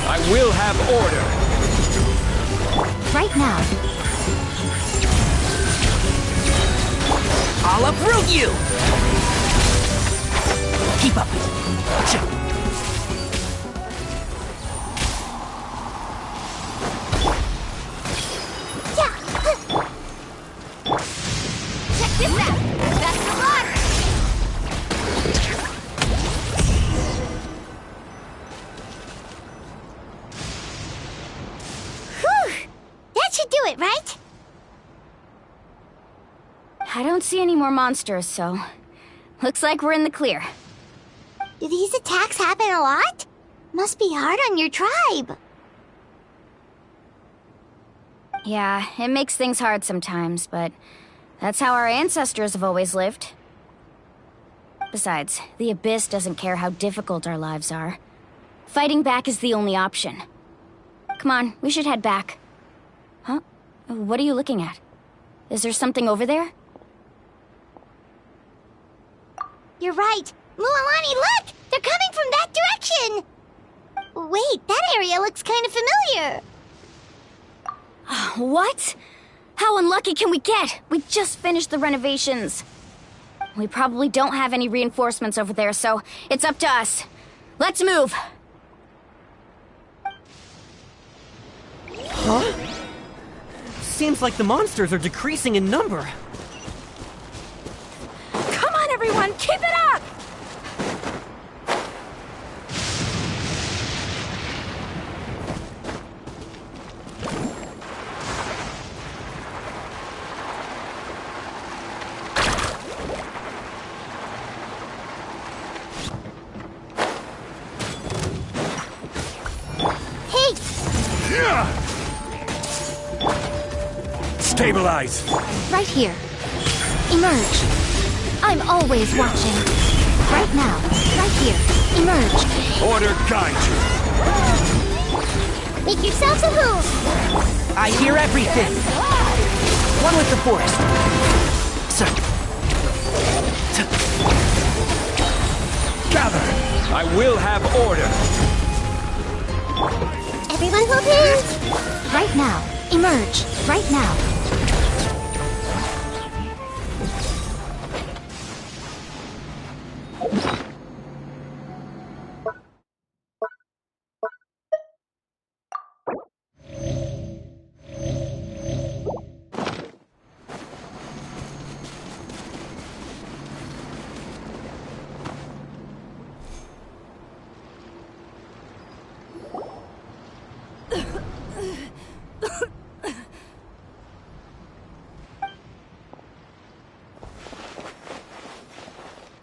I will have order. Right now. I'll uproot you! Keep up. Check this out! That's the water! Whew! That should do it, right? I don't see any more monsters, so looks like we're in the clear. Do these attacks happen a lot? Must be hard on your tribe. Yeah, it makes things hard sometimes, but that's how our ancestors have always lived. Besides, the Abyss doesn't care how difficult our lives are. Fighting back is the only option. Come on, we should head back. Huh? What are you looking at? Is there something over there? You're right. Luolani, look! They're coming from that direction! Wait, that area looks kind of familiar. What? How unlucky can we get? We just finished the renovations. We probably don't have any reinforcements over there, so it's up to us. Let's move! Huh? Seems like the monsters are decreasing in number. everyone! Keep it up! Stabilize! Right here. Emerge. I'm always watching. Right now. Right here. Emerge. Order guide you. Make yourselves at home. I hear everything. One with the force. Gather! I will have order. Everyone hold hands. Right now. Emerge. Right now.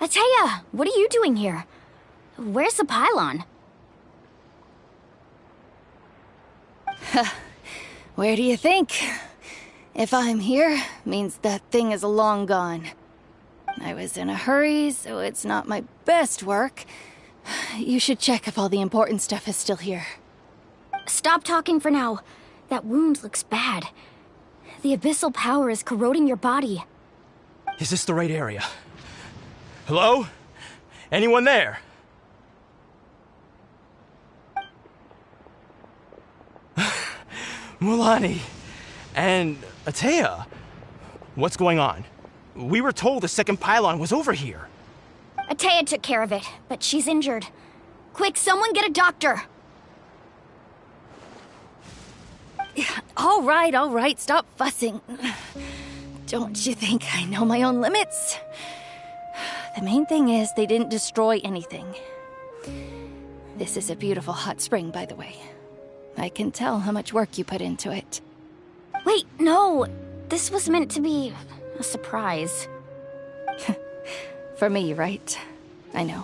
Ateya, what are you doing here? Where's the pylon? Where do you think? If I'm here, means that thing is long gone. I was in a hurry, so it's not my best work. You should check if all the important stuff is still here. Stop talking for now. That wound looks bad. The abyssal power is corroding your body. Is this the right area? Hello? Anyone there? Mulani and Ateya, what's going on? We were told the second pylon was over here. Ateya took care of it, but she's injured. Quick, someone get a doctor! All right, stop fussing. Don't you think I know my own limits? The main thing is they didn't destroy anything. This is a beautiful hot spring, by the way. I can tell how much work you put into it. Wait, no! This was meant to be a surprise. For me, right? I know.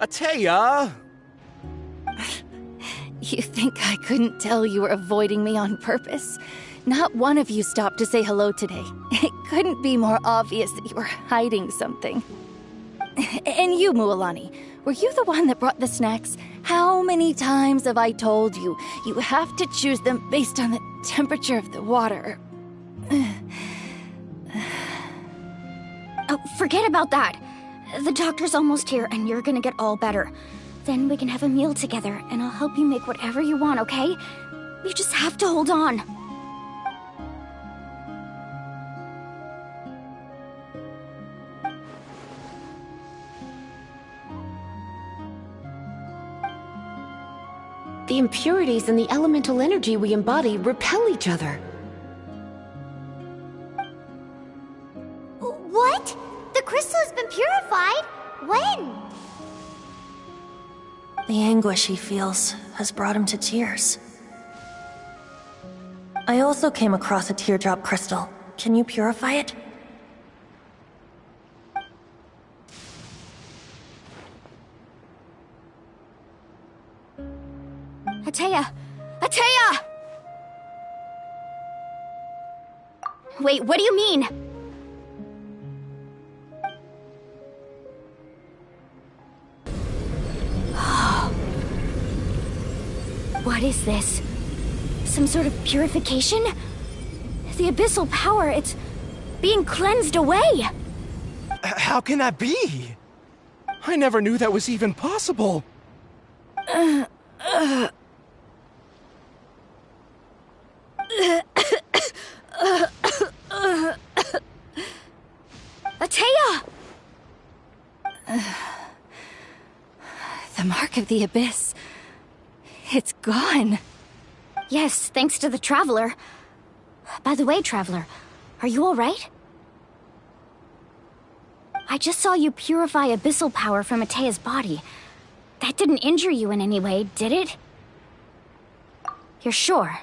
Ateya! You think I couldn't tell you were avoiding me on purpose? Not one of you stopped to say hello today. It couldn't be more obvious that you were hiding something. And you, Mualani, were you the one that brought the snacks? How many times have I told you, you have to choose them based on the temperature of the water? Oh, forget about that. The doctor's almost here, and you're gonna get all better. Then we can have a meal together, and I'll help you make whatever you want, okay? You just have to hold on. The impurities and the elemental energy we embody repel each other. What? The crystal has been purified? When? The anguish he feels has brought him to tears. I also came across a teardrop crystal. Can you purify it? Ateya! Ateya! Wait, what do you mean? What is this? Some sort of purification? The abyssal power, it's being cleansed away! How can that be? I never knew that was even possible. Ateya! The mark of the abyss. It's gone. Yes, thanks to the Traveler. By the way, Traveler, are you alright? I just saw you purify abyssal power from Atea's body. That didn't injure you in any way, did it? You're sure?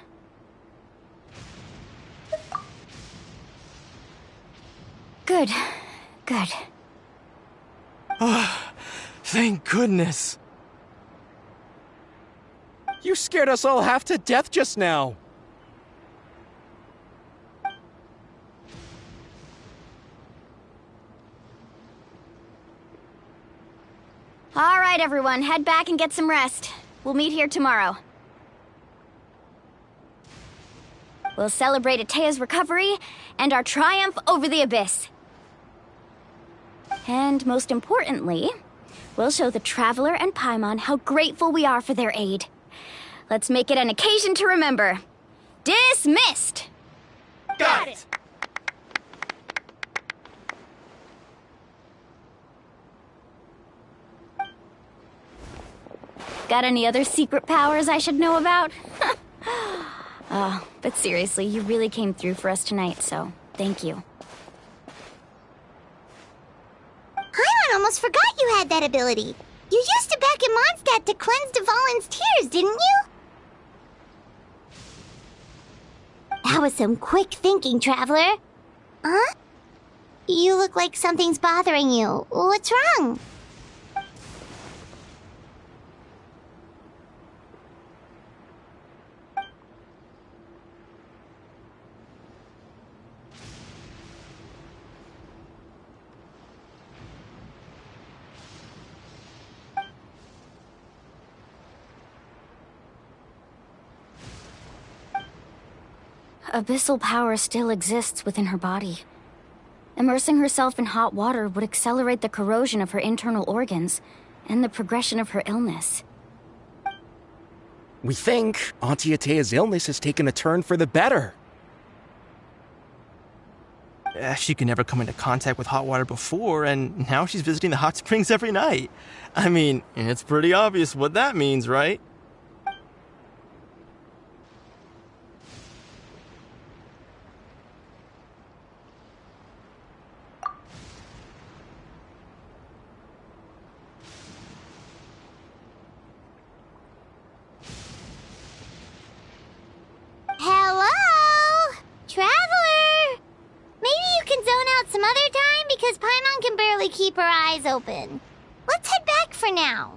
Good. Good. Oh, thank goodness. You scared us all half to death just now. All right, everyone, head back and get some rest. We'll meet here tomorrow. We'll celebrate Atea's recovery and our triumph over the Abyss. And most importantly, we'll show the Traveler and Paimon how grateful we are for their aid. Let's make it an occasion to remember. Dismissed! Got it! Got any other secret powers I should know about? But seriously, you really came through for us tonight, so thank you. Paimon almost forgot you had that ability. You used it back in Mondstadt to cleanse Dvalin's tears, didn't you? That was some quick thinking, Traveler. Huh? You look like something's bothering you. What's wrong? Abyssal power still exists within her body. Immersing herself in hot water would accelerate the corrosion of her internal organs and the progression of her illness. We think Auntie Atea's illness has taken a turn for the better. She could never come into contact with hot water before, and now she's visiting the hot springs every night. I mean, it's pretty obvious what that means, right? Hello? Traveler? Maybe you can zone out some other time because Paimon can barely keep her eyes open. Let's head back for now.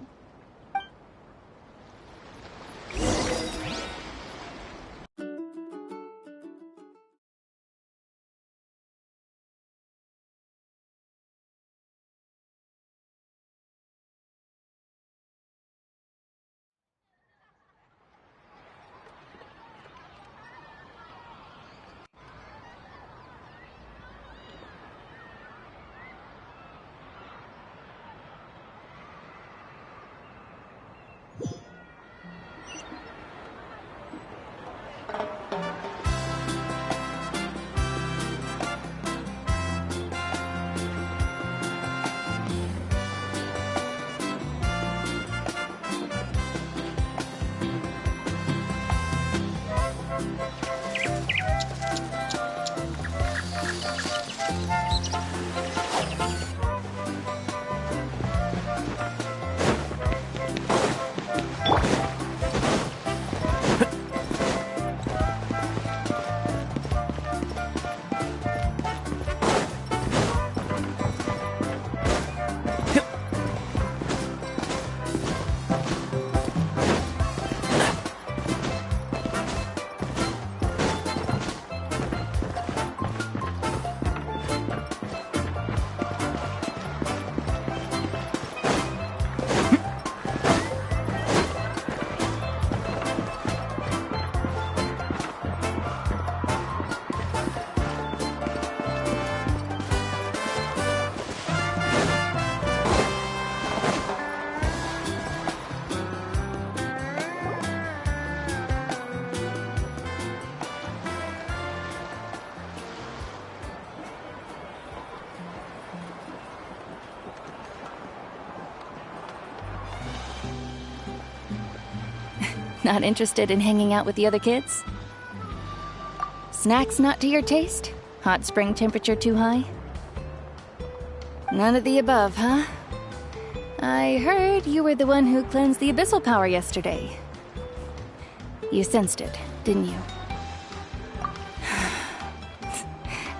Not interested in hanging out with the other kids? Snacks not to your taste? Hot spring temperature too high? None of the above, huh? I heard you were the one who cleansed the abyssal power yesterday. You sensed it, didn't you?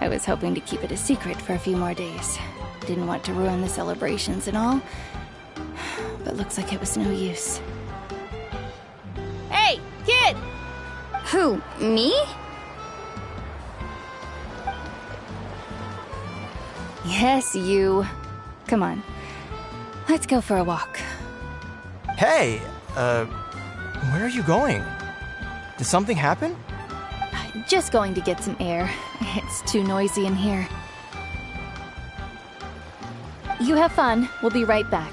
I was hoping to keep it a secret for a few more days. Didn't want to ruin the celebrations and all. But looks like it was no use. Hey, kid! Who, me? Yes, you. Come on. Let's go for a walk. Hey, where are you going? Did something happen? Just going to get some air. It's too noisy in here. You have fun. We'll be right back.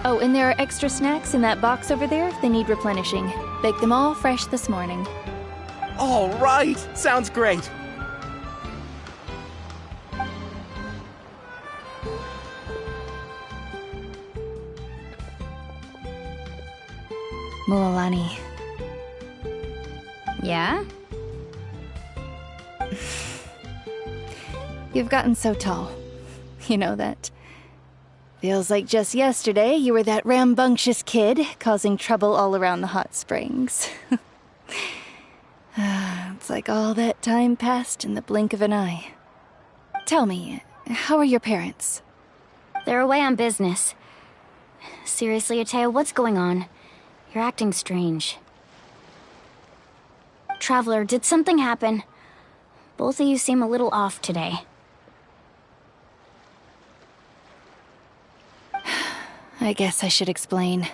Oh, and there are extra snacks in that box over there if they need replenishing. Baked them all fresh this morning. All right! Sounds great! Mualani. Yeah? You've gotten so tall. You know that. Feels like just yesterday you were that rambunctious kid causing trouble all around the hot springs. It's like all that time passed in the blink of an eye. Tell me, how are your parents? They're away on business. Seriously, Atea, what's going on? You're acting strange. Traveler, did something happen? Both of you seem a little off today. I guess I should explain.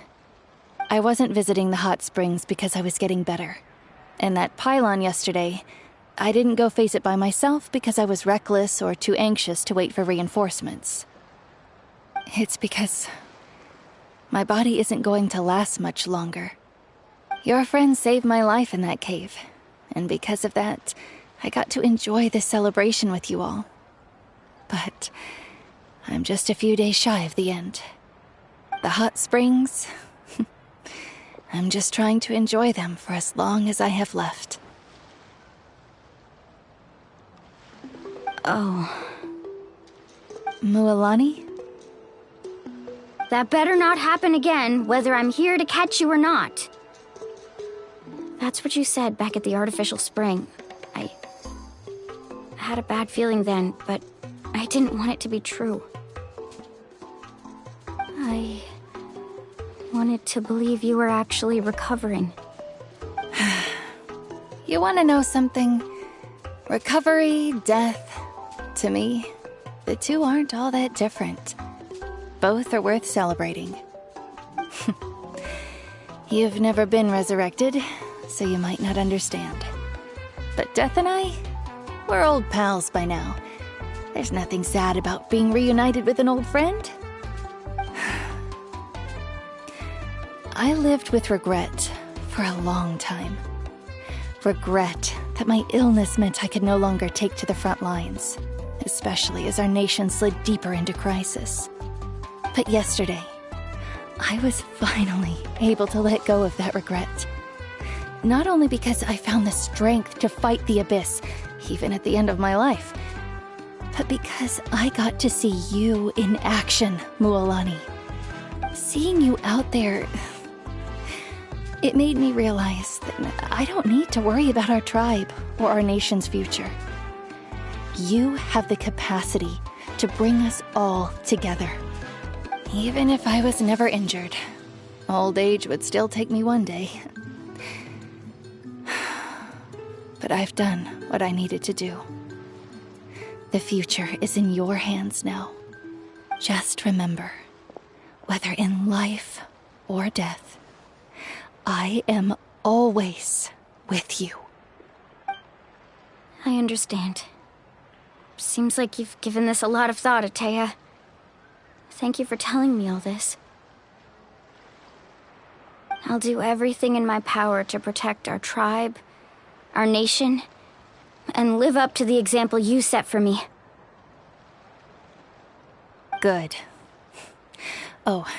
I wasn't visiting the hot springs because I was getting better. And that pylon yesterday, I didn't go face it by myself because I was reckless or too anxious to wait for reinforcements. It's because my body isn't going to last much longer. Your friend saved my life in that cave, and because of that, I got to enjoy this celebration with you all. But I'm just a few days shy of the end. The hot springs, I'm just trying to enjoy them for as long as I have left. Oh. Mualani? That better not happen again, whether I'm here to catch you or not. That's what you said back at the artificial spring. I had a bad feeling then, but I didn't want it to be true. I wanted to believe you were actually recovering. You want to know something? Recovery, death, to me, the two aren't all that different. Both are worth celebrating. You've never been resurrected, so you might not understand. But Death and I, we're old pals by now. There's nothing sad about being reunited with an old friend. I lived with regret for a long time. Regret that my illness meant I could no longer take to the front lines, especially as our nation slid deeper into crisis. But yesterday, I was finally able to let go of that regret. Not only because I found the strength to fight the abyss, even at the end of my life, but because I got to see you in action, Mualani. Seeing you out there, it made me realize that I don't need to worry about our tribe or our nation's future. You have the capacity to bring us all together. Even if I was never injured, old age would still take me one day. But I've done what I needed to do. The future is in your hands now. Just remember, whether in life or death, I am always with you. I understand. Seems like you've given this a lot of thought, Atea. Thank you for telling me all this. I'll do everything in my power to protect our tribe, our nation, and live up to the example you set for me. Good. Oh,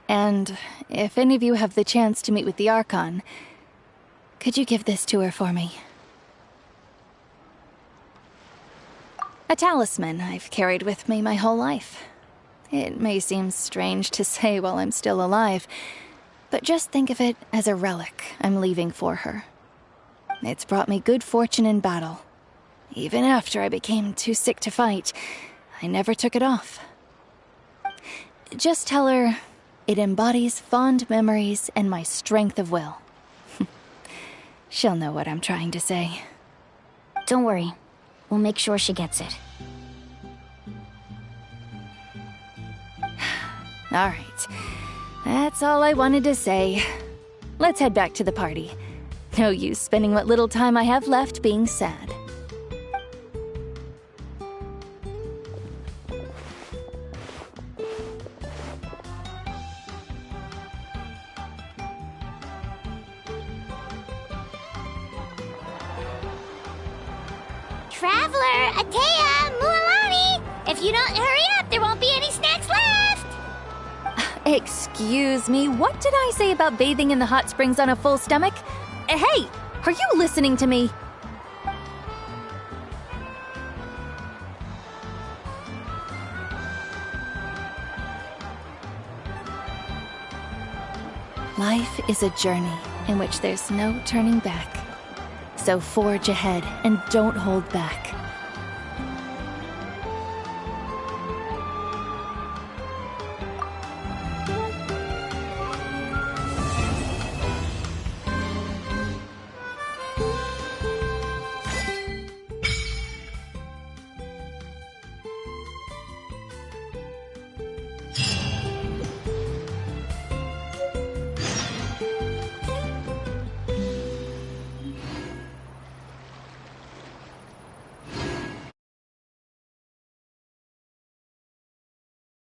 and if any of you have the chance to meet with the Archon, could you give this to her for me? A talisman I've carried with me my whole life. It may seem strange to say while I'm still alive, but just think of it as a relic I'm leaving for her. It's brought me good fortune in battle. Even after I became too sick to fight, I never took it off. Just tell her it embodies fond memories and my strength of will. She'll know what I'm trying to say. Don't worry. We'll make sure she gets it. All right. That's all I wanted to say. Let's head back to the party. No use spending what little time I have left being sad. Traveler, Atea, Mualani! If you don't hurry up, there won't be any snacks left! Excuse me, what did I say about bathing in the hot springs on a full stomach? Hey, are you listening to me? Life is a journey in which there's no turning back. So forge ahead and don't hold back.